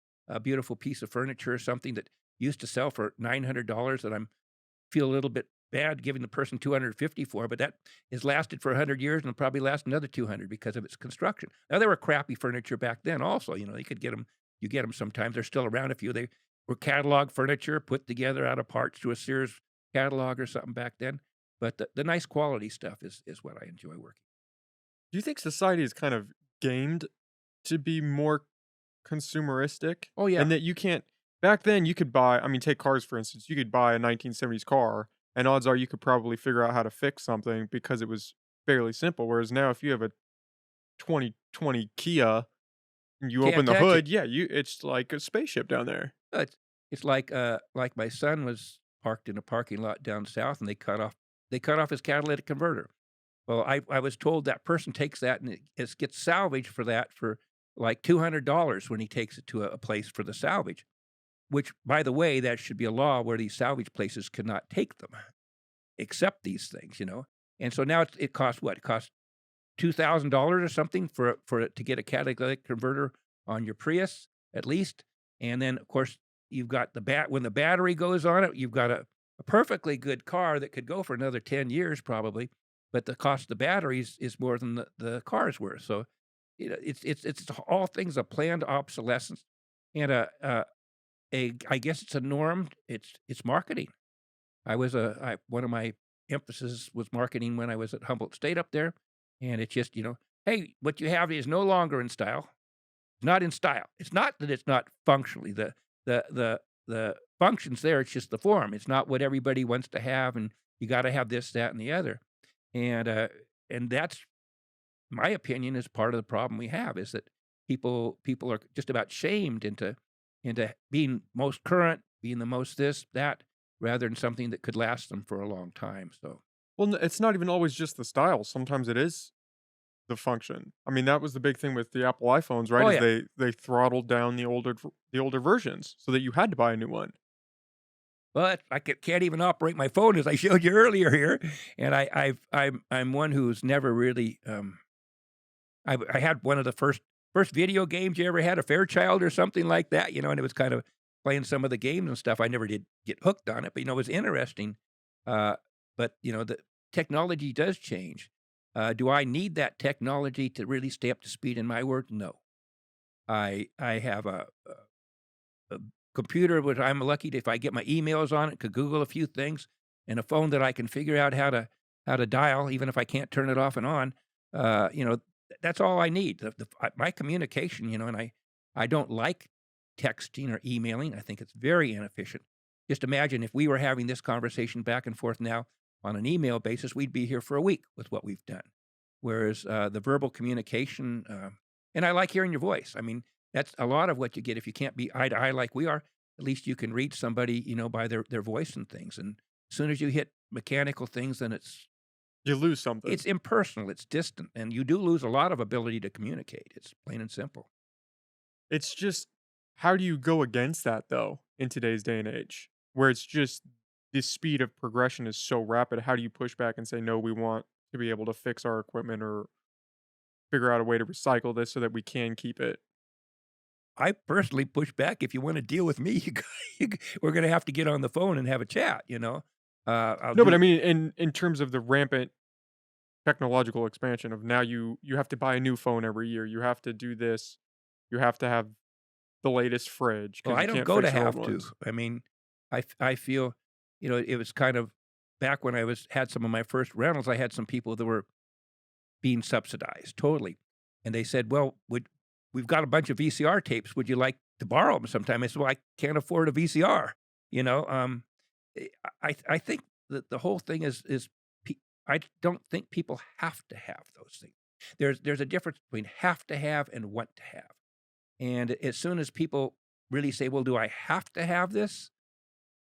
piece of furniture or something that used to sell for $900 that I'm feel a little bit bad giving the person 250 for, but that has lasted for 100 years and will probably last another 200 because of its construction. Now there were crappy furniture back then also, you could get them, you get them sometimes. They're still around. If you they were catalog furniture put together out of parts to a Sears catalog or something back then. But the nice quality stuff is what I enjoy working. do you think society is kind of gamed to be more consumeristic? Oh yeah. And that you can't back then you could buy I mean, take cars for instance, you could buy a 1970s car, and odds are you could probably figure out how to fix something because it was fairly simple, whereas now if you have a 2020 Kia and you open Can't the touch it. hood, yeah, you it's like a spaceship down there. It's like my son was parked in a parking lot down south, and they cut off his catalytic converter. Well, I was told that person takes that and it gets salvaged for that for like $200 when he takes it to a place for the salvage. Which, by the way, that should be a law where these salvage places could not take them, accept these things. And so now it costs what? It costs $2,000 or something for it to get a catalytic converter on your Prius, at least. And then, of course, you've got when the battery goes on it, you've got a perfectly good car that could go for another 10 years probably, but the cost of the batteries is more than the car's worth. So it's all things of planned obsolescence. And I guess it's a norm. It's marketing. One of my emphasis was marketing when I was at Humboldt State up there, and it's just, hey, what you have is no longer in style. It's not in style. It's not that it's not functionally. The functions there, it's just the form. It's not what everybody wants to have, and you gotta have this, that, and the other. And, that's my opinion is part of the problem we have is that people are just about shamed into being most current, being the most this, that, rather than something that could last them for a long time, so Well, it's not even always just the style. Sometimes it is the function. I mean, that was the big thing with the Apple iPhones, right? oh, Is yeah. they throttled down the older versions so that you had to buy a new one. But I can't even operate my phone as I showed you earlier here, and I'm one who's never really, I had one of the first video games you ever had, a Fairchild or something like that, and it was kind of playing some of the games and stuff. I never did get hooked on it, but, it was interesting. Uh, but, the technology does change. Do I need that technology to really stay up to speed in my work? No. I have a computer which I'm lucky if I get my emails on it, could Google a few things, and a phone that I can figure out how to dial, even if I can't turn it off and on. That's all I need. My communication, and I don't like texting or emailing. I think it's very inefficient. Just imagine if we were having this conversation back and forth now on an email basis, we'd be here for a week with what we've done. Whereas the verbal communication, and I like hearing your voice. I mean, that's a lot of what you get if you can't be eye to eye like we are. At least you can read somebody, by their voice and things. And as soon as you hit mechanical things, then You lose something. it's impersonal, it's distant, and you do lose a lot of ability to communicate. It's plain and simple. It's just how do you go against that though in today's day and age where it's just the speed of progression is so rapid? How do you push back and say no, we want to be able to fix our equipment or figure out a way to recycle this so that we can keep it? I personally push back. If you want to deal with me, we're going to have to get on the phone and have a chat. I'll No, but I do. mean in terms of the rampant technological expansion of now you have to buy a new phone every year. You have to do this. You have to have the latest fridge Well, because I you don't can't go to fix your old have to. ones. I mean, I feel, it was kind of back when I had some of my first rentals. I had some people that were being subsidized totally, and they said, "Well, we've got a bunch of VCR tapes. Would you like to borrow them sometime?" I said, "Well, I can't afford a VCR." You know, eh, I think that the whole thing is I don't think people have to have those things. There's a difference between have to have and want to have. And as soon as people really say, "Well, do I have to have this?"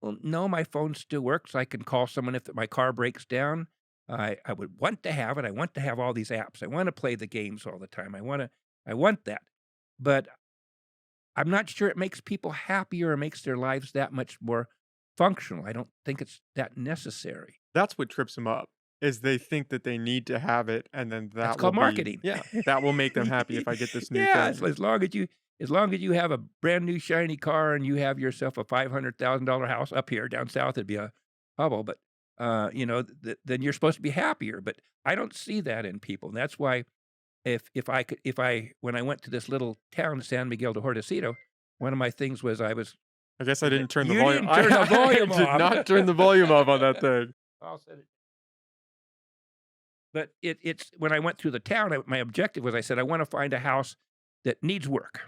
Well, no, my phone still works. I can call someone if my car breaks down. I would want to have it. I want to have all these apps. I want to play the games all the time. I want that. But I'm not sure it makes people happier or makes their lives that much more functional. I don't think it's that necessary. That's what trips them up, is they think that they need to have it, and then That's that will called be marketing. yeah, that will make them happy if I get this new Yeah, thing. as long as you have a brand new shiny car and you have yourself a $500,000 house up here, down south, it'd be a hubble, but, then you're supposed to be happier, but I don't see that in people, and that's why if I when I went to this little town, San Miguel de Hordacito, one of my things was I guess I didn't turn the "You volume didn't turn the I volume did off." not turn the volume up on that thing. I'll set it. But it's when I went through the town, my objective was I said, "I wanna find a house that needs work."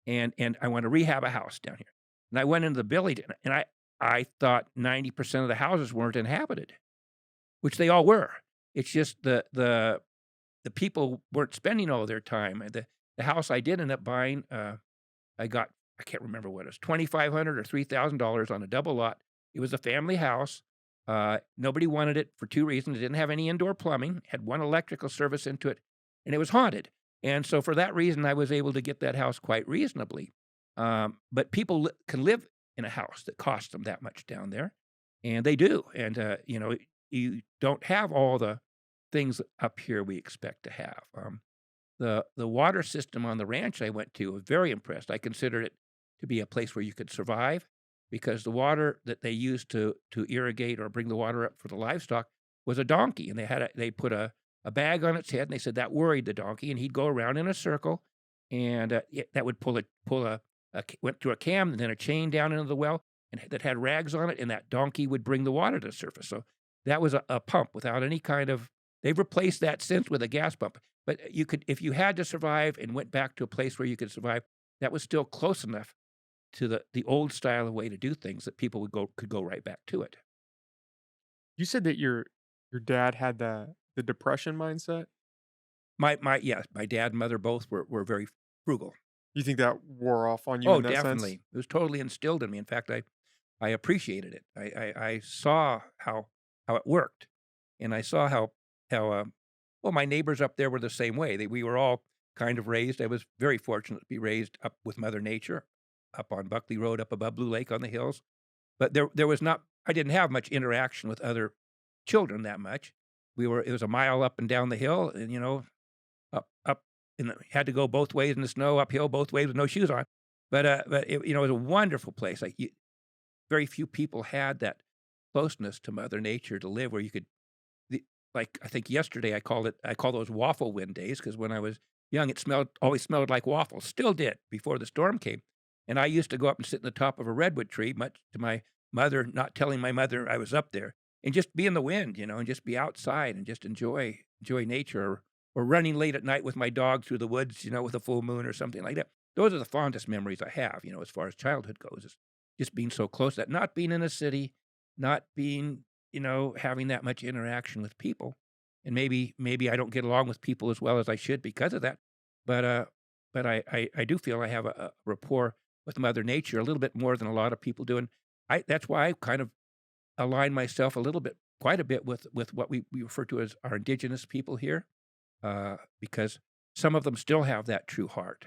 And I want to rehab a house down here. And I went into the village and I thought 90% of the houses weren't inhabited, which they all were. It's just the people weren't spending all their time. The house I did end up buying, I can't remember what it was, 2,500 or $3,000 on a double lot. It was a family house. Nobody wanted it for two reasons. It didn't have any indoor plumbing, had one electrical service into it, and it was haunted. And so for that reason, I was able to get that house quite reasonably. But people can live in a house that costs them that much down there, and they do. And you don't have all the things up here we expect to have. The water system on the ranch I went to, I was very impressed. I considered it to be a place where you could survive because the water that they used to irrigate or bring the water up for the livestock was a donkey, and they put a bag on its head, and they said that worried the donkey, and he'd go around in a circle, and that would pull a went through a cam and then a chain down into the well and that had rags on it, and that donkey would bring the water to the surface. So that was a pump without any kind of. They've replaced that since with a gas pump. But you could, if you had to survive and went back to a place where you could survive, that was still close enough to the old style of way to do things that people could go right back to it. You said that your dad had the depression mindset? My dad and mother both were very frugal. You think that wore off on you Oh, in that sense? definitely. It was totally instilled in me. In fact, I appreciated it. I saw how it worked, and I saw how well, my neighbors up there were the same way. We were all kind of raised. I was very fortunate to be raised up with Mother Nature, up on Buckley Road, up above Blue Lake on the hills. But there was not. I didn't have much interaction with other children that much. It was a mile up and down the hill, and up, and had to go both ways in the snow, uphill both ways with no shoes on. But it was a wonderful place. Very few people had that closeness to Mother Nature to live where you could, like I think yesterday I call those waffle wind days because when I was young it always smelled like waffles, still did before the storm came, and I used to go up and sit in the top of a redwood tree, much to my mother not telling my mother I was up there, and just be in the wind, and just be outside and just enjoy nature, or running late at night with my dog through the woods, with a full moon or something like that. Those are the fondest memories I have, as far as childhood goes, is just being so close to that, not being in a city, not being, having that much interaction with people. And maybe I don't get along with people as well as I should because of that. But I do feel I have a rapport with Mother Nature a little bit more than a lot of people do. And that's why I kind of align myself a little bit, quite a bit with what we refer to as our indigenous people here, because some of them still have that true heart.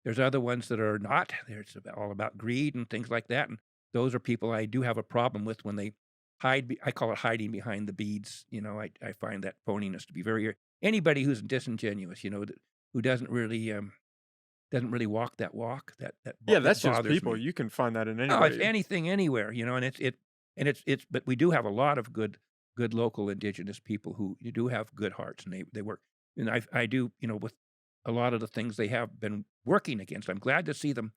There's other ones that are not. It's all about greed and things like that, and those are people I do have a problem with when they I call it hiding behind the beads. I find that phoniness to be very anybody who's disingenuous, who doesn't really walk that walk, Yeah, that that's just bothers people. me. You can find that in Oh, it's anybody. anything, anywhere, and it's but we do have a lot of good local indigenous people who do have good hearts, and they work. And I do, with a lot of the things they have been working against. I'm glad to see them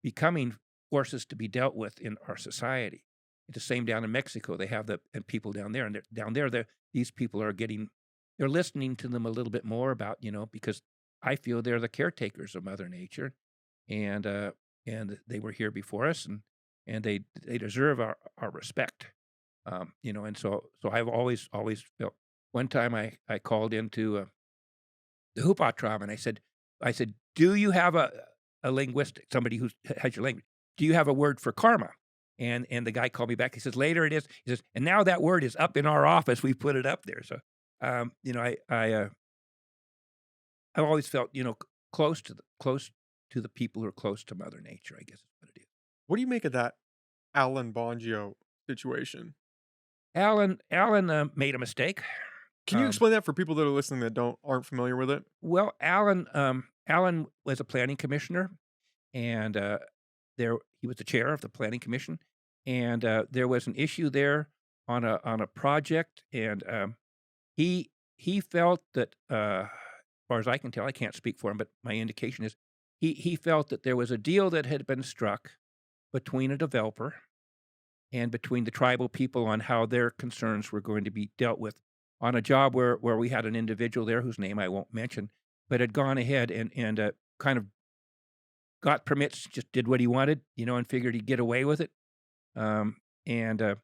becoming forces to be dealt with in our society. It's the same down in Mexico. They have and people down there, and down there, these people they're listening to them a little bit more about, because I feel they're the caretakers of Mother Nature, and and they were here before us, and they deserve our respect. And so I've always felt. One time I called into the Hupa tribe, and I said, "Do you have a linguistic, somebody who has your language? Do you have a word for karma?" And the guy called me back. He says, "Later it is." He says, "And now that word is up in our office. We put it up there." So, I've always felt, close to the people who are close to Mother Nature, I guess is what it is. What do you make of that Alan Bongio situation? Alan made a mistake. Can you Um, explain that for people that are listening that aren't familiar with it? well, Alan was a planning commissioner, and there he was the chair of the planning commission, and there was an issue there on a project, and he felt that, as far as I can tell, I can't speak for him, but my indication is he felt that there was a deal that had been struck between a developer and between the tribal people on how their concerns were going to be dealt with on a job where we had an individual there whose name I won't mention, but had gone ahead and kind of got permits, just did what he wanted, and figured he'd get away with it. And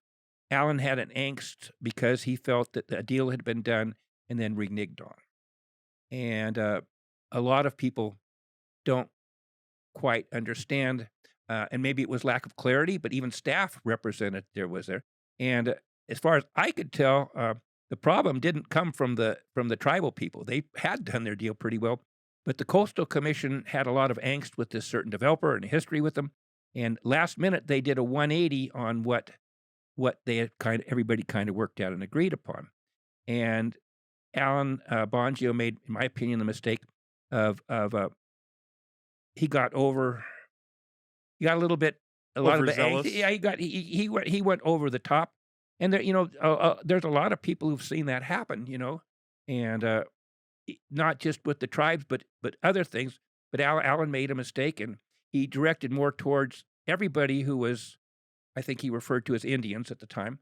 Alan had an angst because he felt that a deal had been done and then reneged on. And a lot of people don't quite understand, and maybe it was lack of clarity, but even staff represented was there. And as far as I could tell, the problem didn't come from the tribal people. They had done their deal pretty well, but the Coastal Commission had a lot of angst with this certain developer and history with them. And last minute, they did a 180 on what they had everybody kind of worked out and agreed upon. And Alan Bongio made, in my opinion, the mistake of he got over he got a lot of the angst. Overzealous? Yeah, he went over the top, and there, there's a lot of people who've seen that happen, and not just with the tribes, but other things. But Alan made a mistake, he directed more towards everybody who was, I think he referred to as Indians at the time,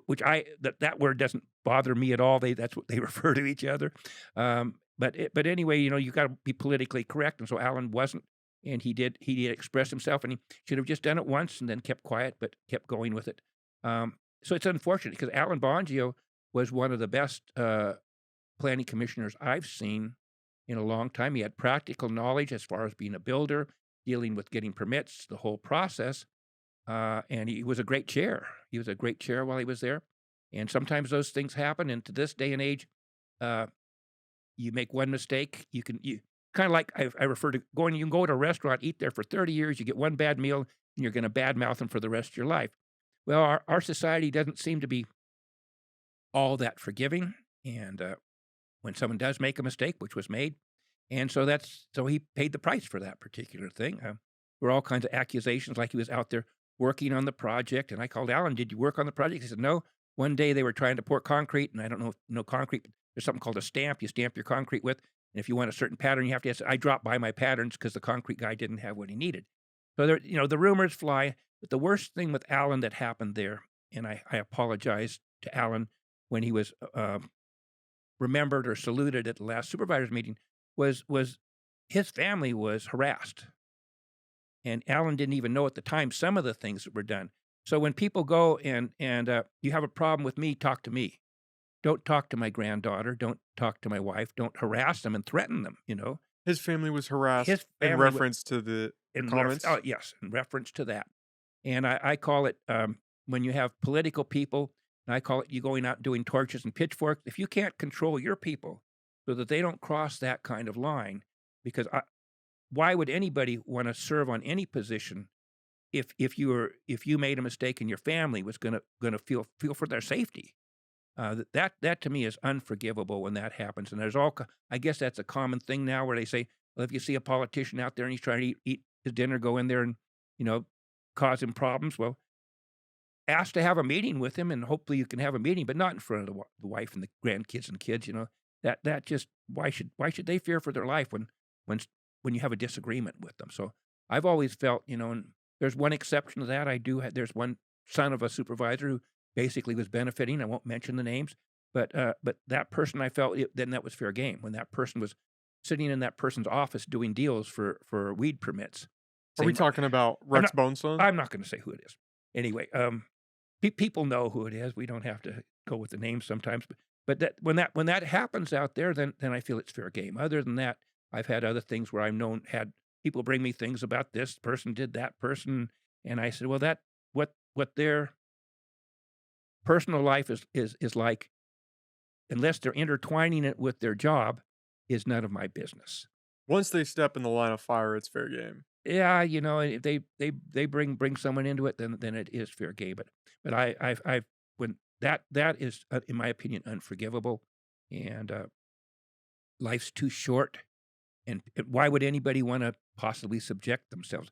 which that word doesn't bother me at all. That's what they refer to each other. But anyway, you got to be politically correct, and so Allen wasn't, and he did express himself, and he should have just done it once and then kept quiet, but kept going with it. So it's unfortunate because Alan Bongio was one of the best planning commissioners I've seen in a long time. He had practical knowledge as far as being a builder, dealing with getting permits, the whole process. And he was a great chair. He was a great chair while he was there. And sometimes those things happen. And to this day and age, uh, you make one mistake, you kind of like I refer to going. You can go to a restaurant, eat there for 30 years, you get one bad meal, and you're going to badmouth them for the rest of your life. Well, our society doesn't seem to be all that forgiving. And when someone does make a mistake, which was made, and so he paid the price for that particular thing. There were all kinds of accusations, like he was out there working on the project. And I called Alan, "Did you work on the project?" He said, "No." One day they were trying to pour concrete, and I don't know if you know concrete, but there's something called a stamp. You stamp your concrete with, and if you want a certain pattern, you have to. I dropped by my patterns because the concrete guy didn't have what he needed. So there, the rumors fly. But the worst thing with Alan that happened there, and I apologize to Alan when he was remembered or saluted at the last supervisors meeting, was his family was harassed. And Alan didn't even know at the time some of the things that were done. So when people go and you have a problem with me, talk to me. Don't talk to my granddaughter. Don't talk to my wife. Don't harass them and threaten them. His family was harassed His in family was reference to the oh comments? yes, in reference to that. And I call it when you have political people, and I call it you going out and doing torches and pitchforks. If you can't control your people so that they don't cross that kind of line, because why would anybody want to serve on any position if you made a mistake and your family was gonna feel for their safety? That to me is unforgivable when that happens. And I guess that's a common thing now where they say, well, if you see a politician out there and he's trying to eat his dinner, go in there and you know cause him problems. Well, ask to have a meeting with him, and hopefully you can have a meeting, but not in front of the wife and the grandkids and kids. That just why should they fear for their life when when you have a disagreement with them? So I've always felt, and there's one exception to that. There's one son of a supervisor who basically was benefiting. I won't mention the names, but that person, I felt then that was fair game when that person was sitting in that person's office doing deals for weed permits. Are we Same. talking about I'm Rex not. Boneson? I'm not going to say who it is. Anyway, people know who it is. We don't have to go with the names sometimes, but when that happens out there, then I feel it's fair game. Other than that, I've had other things where had people bring me things about this person did that person, and I said, well, what their personal life is like, unless they're intertwining it with their job, is none of my business. Once they step in the line of fire, it's fair game. Yeah, if they bring someone into it, then it is fair game. But I've when that is, in my opinion, unforgivable, and life's too short. And why would anybody want to possibly subject themselves?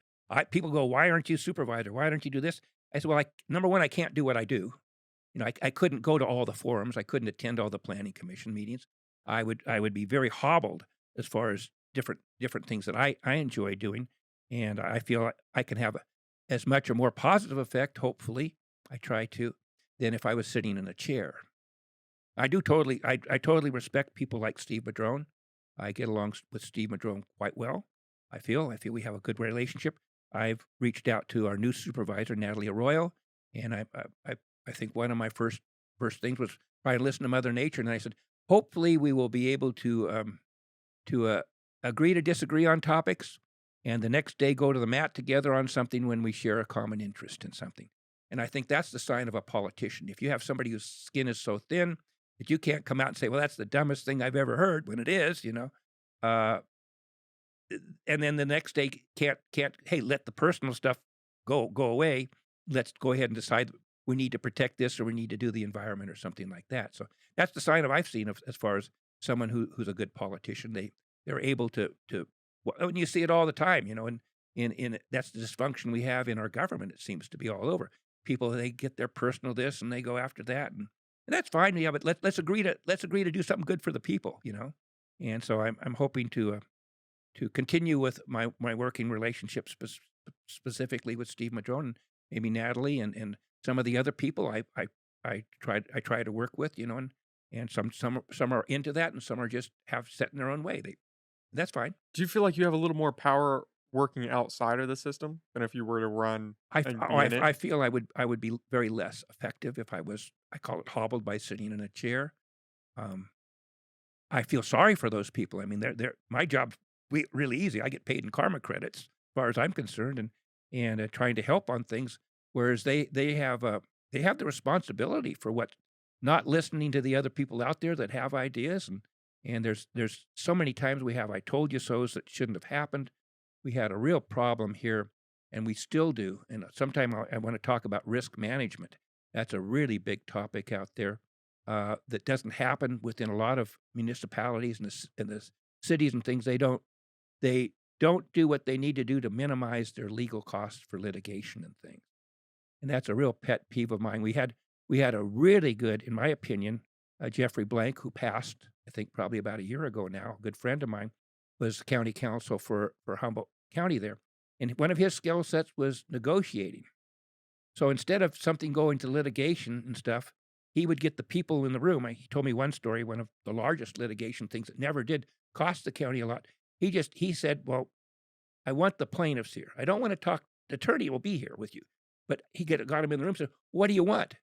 People go, why aren't you supervisor? Why don't you do this? I said, well, number one, I can't do what I do. I couldn't go to all the forums. I couldn't attend all the planning commission meetings. I would be very hobbled as far as different things that I enjoy doing, and I feel like I can have as much or more positive effect. Hopefully, I try to than if I was sitting in a chair. I totally respect people like Steve Madrone. I get along with Steve Madrone quite well. I feel we have a good relationship. I've reached out to our new supervisor, Natalie Arroyo, and I think one of my first things was try to listen to Mother Nature, and I said, hopefully we will be able to agree to disagree on topics, and the next day go to the mat together on something when we share a common interest in something. And I think that's the sign of a politician. If you have somebody whose skin is so thin that you can't come out and say, well, that's the dumbest thing I've ever heard, when it is, uh, and then the next day can't, hey, let the personal stuff go away. Let's go ahead and decide we need to protect this or we need to do the environment or something like that. So that's the sign I've seen as far as someone who's a good politician. They're able to well, and you see it all the time, and in that's the dysfunction we have in our government. It seems to be all over. People, they get their personal this and they go after that, and that's fine. Yeah, but let's agree to do something good for the people. And so I'm hoping to to continue with my working relationship specifically with Steve Madrone, and maybe Natalie and some of the other people I try to work with, and some are into that, and some are just have set in their own way. That's fine. Do you feel like you have a little more power working outside of the system than if you were to run and be in it? I feel I would be very less effective if I was, I call it, hobbled by sitting in a chair. Um, I feel sorry for those people. I mean, they're my job's really easy. I get paid in karma credits, as far as I'm concerned, and trying to help on things, whereas they have the responsibility for what, not listening to the other people out there that have ideas, and there's so many times we have "I told you so's" that shouldn't have happened. We had a real problem here, and we still do. And sometime I want to talk about risk management. That's a really big topic out there that doesn't happen within a lot of municipalities and the cities and things. They don't do what they need to do to minimize their legal costs for litigation and things. And that's a real pet peeve of mine. We had a really good, in my opinion, Jeffrey Blank, who passed, I think probably about a year ago now, a good friend of mine, was county counsel for Humboldt County there. And one of his skill sets was negotiating. So instead of something going to litigation and stuff, he would get the people in the room. He told me one story, one of the largest litigation things that never did cost the county a lot. He said, "Well, I want the plaintiffs here. I don't want to talk. The attorney will be here with you." But he got him in the room and said, "What do you want?"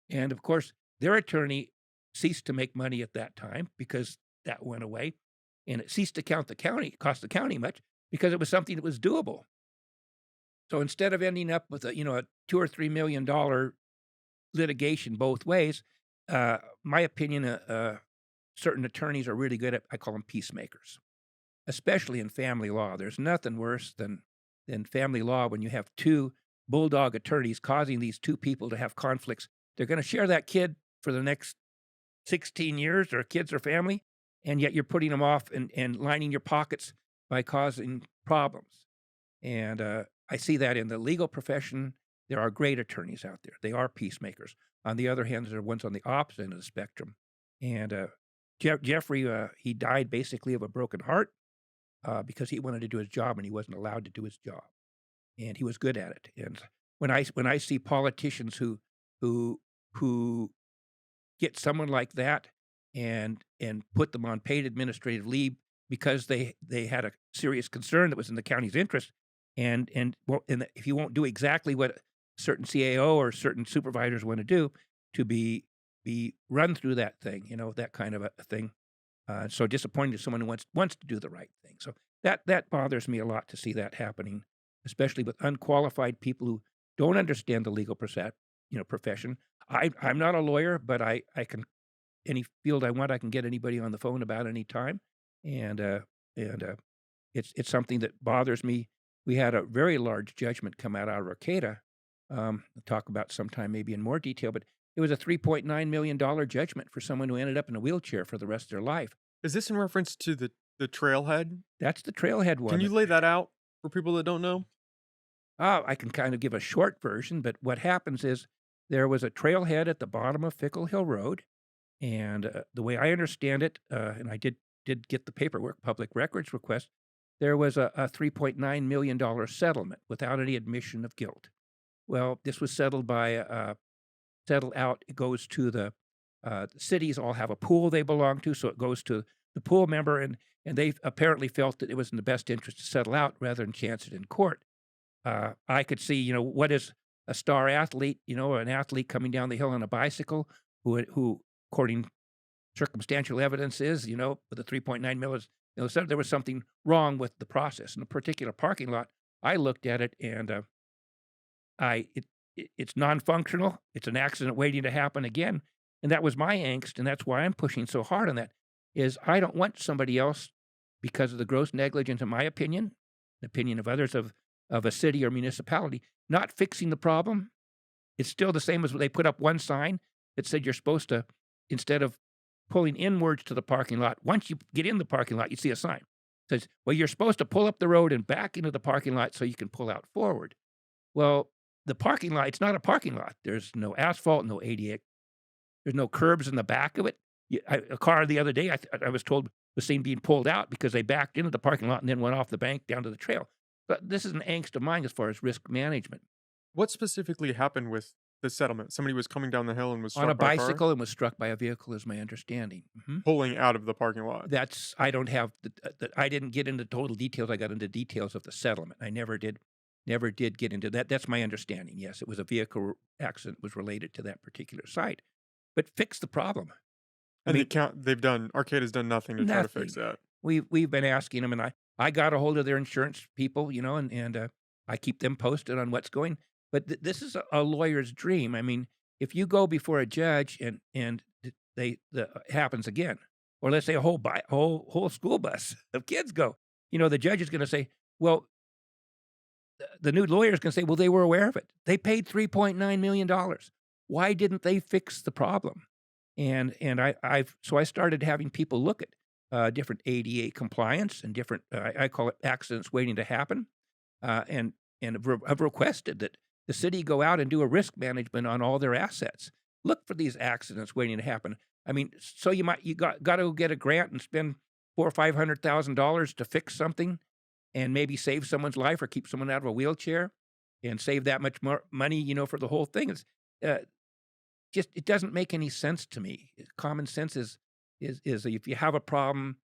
And of course, their attorney ceased to make money at that time because that went away. And it ceased to cost the county much because it was something that was doable. So instead of ending up with a $2 or $3 million litigation both ways, my opinion, certain attorneys are really good at, I call them peacemakers, especially in family law. There's nothing worse than family law when you have two bulldog attorneys causing these two people to have conflicts. They're going to share that kid for the next 16 years, or kids or family, and yet you're putting them off and lining your pockets by causing problems. And I see that in the legal profession. There are great attorneys out there. They are peacemakers. On the other hand, there are ones on the opposite end of the spectrum. And Jeffrey, he died basically of a broken heart because he wanted to do his job and he wasn't allowed to do his job. And he was good at it. And when I see politicians who get someone like that and put them on paid administrative leave because they had a serious concern that was in the county's interest, and if you won't do exactly what certain CAO or certain supervisors want to do to be run through that thing, that kind of a thing. So disappointing to someone who wants to do the right thing. So that bothers me a lot to see that happening, especially with unqualified people who don't understand the legal profession. I'm not a lawyer, but I can, any field I want, I can get anybody on the phone about any time, and it's something that bothers me. We had a very large judgment come out of Arcata. I'll talk about sometime maybe in more detail, but it was a $3.9 million judgment for someone who ended up in a wheelchair for the rest of their life. Is this in reference to the trailhead? That's the trailhead one. Can you lay that out for people that don't know? I can kind of give a short version, but what happens is there was a trailhead at the bottom of Fickle Hill Road, and the way I understand it, and I did get the paperwork, public records request, there was a $3.9 million settlement without any admission of guilt. Well, this was settled out. It goes to the cities all have a pool they belong to, so it goes to the pool member, and they apparently felt that it was in the best interest to settle out rather than chance it in court. I could see, what is a star athlete, an athlete coming down the hill on a bicycle who according circumstantial evidence is, with a 3.9 million, so there was something wrong with the process. In a particular parking lot, I looked at it and it's non-functional. It's an accident waiting to happen again. And that was my angst, and that's why I'm pushing so hard on that, is I don't want somebody else, because of the gross negligence, in my opinion, the opinion of others of a city or municipality, not fixing the problem. It's still the same as when they put up one sign that said you're supposed to, instead of pulling inwards to the parking lot, once you get in the parking lot, you see a sign. It says, well, you're supposed to pull up the road and back into the parking lot so you can pull out forward. Well, the parking lot, it's not a parking lot. There's no asphalt, no ADA. There's no curbs in the back of it. A car the other day, I was told, was seen being pulled out because they backed into the parking lot and then went off the bank down to the trail. But this is an angst of mine as far as risk management. What specifically happened with the settlement? Somebody was coming down the hill and was On a struck by a car? bicycle and was struck by a vehicle is my understanding. Mhm. Pulling out of the parking lot. That's I don't have I didn't get into total details, I got into details of the settlement. I never did get into that. That's my understanding, yes, it was a vehicle accident was related to that particular site. But fix the problem. I And mean, Arcata's done nothing to try to fix nothing. that. We've been asking them, and I got a hold of their insurance people, I keep them posted on what's going. But this is a lawyer's dream. I mean, if you go before a judge and happens again, or let's say a whole school bus of kids go, the judge is going to say, well, the new lawyer is going to say, well, they were aware of it. They paid $3.9 million. Why didn't they fix the problem? So I started having people look at different ADA compliance and different, I call it accidents waiting to happen, and have requested that the city go out and do a risk management on all their assets. Look for these accidents waiting to happen. I mean, so you got to go get a grant and spend $400,000 or $500,000 to fix something, and maybe save someone's life or keep someone out of a wheelchair, and save that much more money, for the whole thing. It's uh, just it doesn't make any sense to me. Common sense is if you have a problem,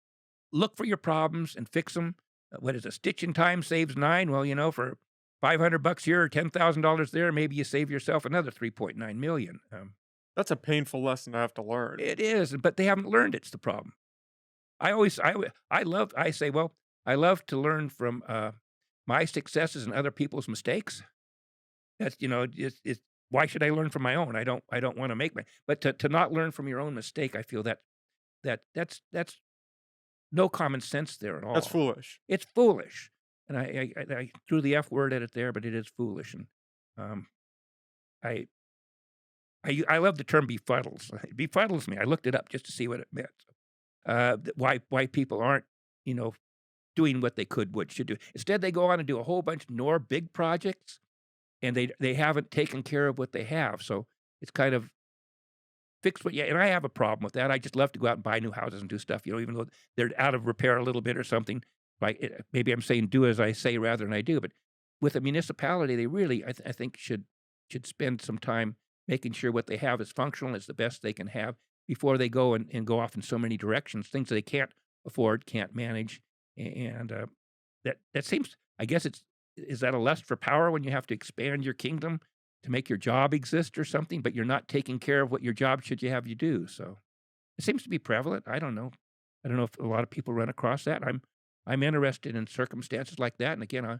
look for your problems and fix them. What is a stitch in time saves nine? Well, for $500 here or $10,000 there, maybe you save yourself another 3.9 million. That's a painful lesson to have to learn. It is, but they haven't learned. It's the problem. I always I say, well, I love to learn from my successes and other people's mistakes. That's it's why should I learn from my own? I don't want to make my but to not learn from your own mistake, I feel that's no common sense there at That's all. foolish. It's foolish, and I threw the F word at it there, but it is foolish, and um, I I love the term befuddles. It befuddles me. I looked it up just to see what it meant. Why people aren't you know doing what they should do. Instead, they go on and do a whole bunch more big projects, and they haven't taken care of what they have. So it's kind of fix what. Yeah, and I have a problem with that. I just love to go out and buy new houses and do stuff. Even though they're out of repair a little bit or something. Like maybe I'm saying do as I say rather than I do. But with a municipality, they really I think should spend some time making sure what they have is functional, is the best they can have before they go and go off in so many directions, things that they can't afford, can't manage, and that seems. I guess is that a lust for power when you have to expand your kingdom to make your job exist or something, but you're not taking care of what your job should you have you do. So it seems to be prevalent. I don't know. I don't know if a lot of people run across that. I'm interested in circumstances like that. And again,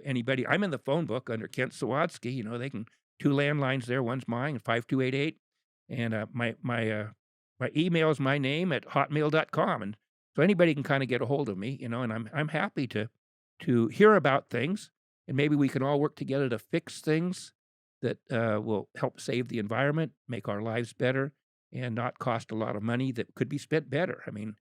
anybody, I'm in the phone book under Kent Sawatzky. They can two landlines there. One's mine, 5288, and my email is my name at hotmail.com. And so anybody can kind of get a hold of me, and I'm happy to hear about things, and maybe we can all work together to fix things that will help save the environment, make our lives better, and not cost a lot of money that could be spent better. I mean,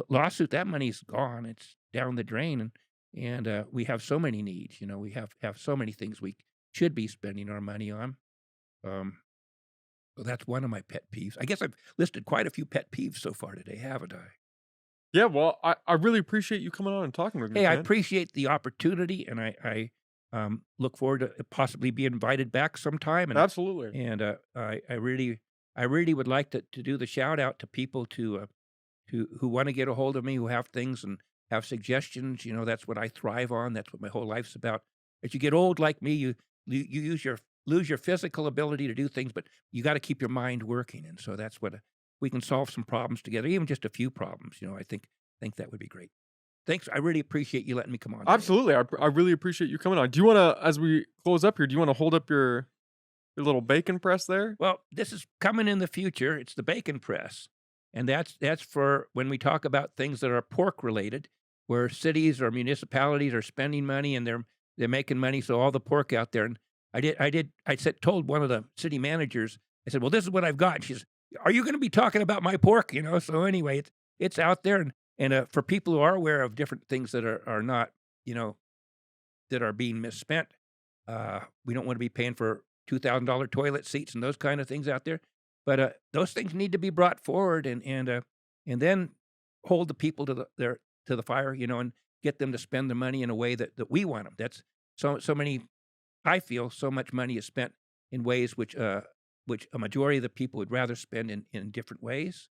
lawsuit, that money's gone; it's down the drain, and we have so many needs. We have so many things we should be spending our money on. Um, so that's one of my pet peeves. I guess I've listed quite a few pet peeves so far today, haven't I? Yeah, well, I really appreciate you coming on and talking with me, Hey, I man. appreciate the opportunity, and I look forward to possibly be invited back sometime. And Absolutely. and I really would like to do the shout out to people to who want to get a hold of me, who have things and have suggestions. That's what I thrive on. That's what my whole life's about. As you get old like me, you lose your physical ability to do things, but you got to keep your mind working. And so that's what we can solve some problems together, even just a few problems. I think that would be great. Thanks. I really appreciate you letting me come on today. Absolutely. I really appreciate you coming on. Do you wanna as we close up here, do you wanna hold up your little bacon press there? Well, this is coming in the future. It's the bacon press, and that's for when we talk about things that are pork related, where cities or municipalities are spending money and they're making money. So all the pork out there, and told one of the city managers. I said, "Well, this is what I've got." And she's, "Are you going to be talking about my pork?" So anyway, it's out there, and for people who are aware of different things that are not, that are being misspent. We don't want to be paying for $2,000 toilet seats and those kind of things out there. But, those things need to be brought forward and then hold the people to the fire, and get them to spend the money in a way that we want them. That's so many I feel so much money is spent in ways which a majority of the people would rather spend in different ways,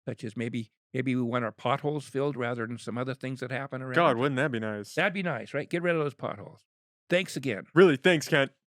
such as maybe we want our potholes filled rather than some other things that happen God, around. wouldn't that be nice? That'd be nice, right? Get rid of those potholes. Thanks again. Really, thanks, Kent.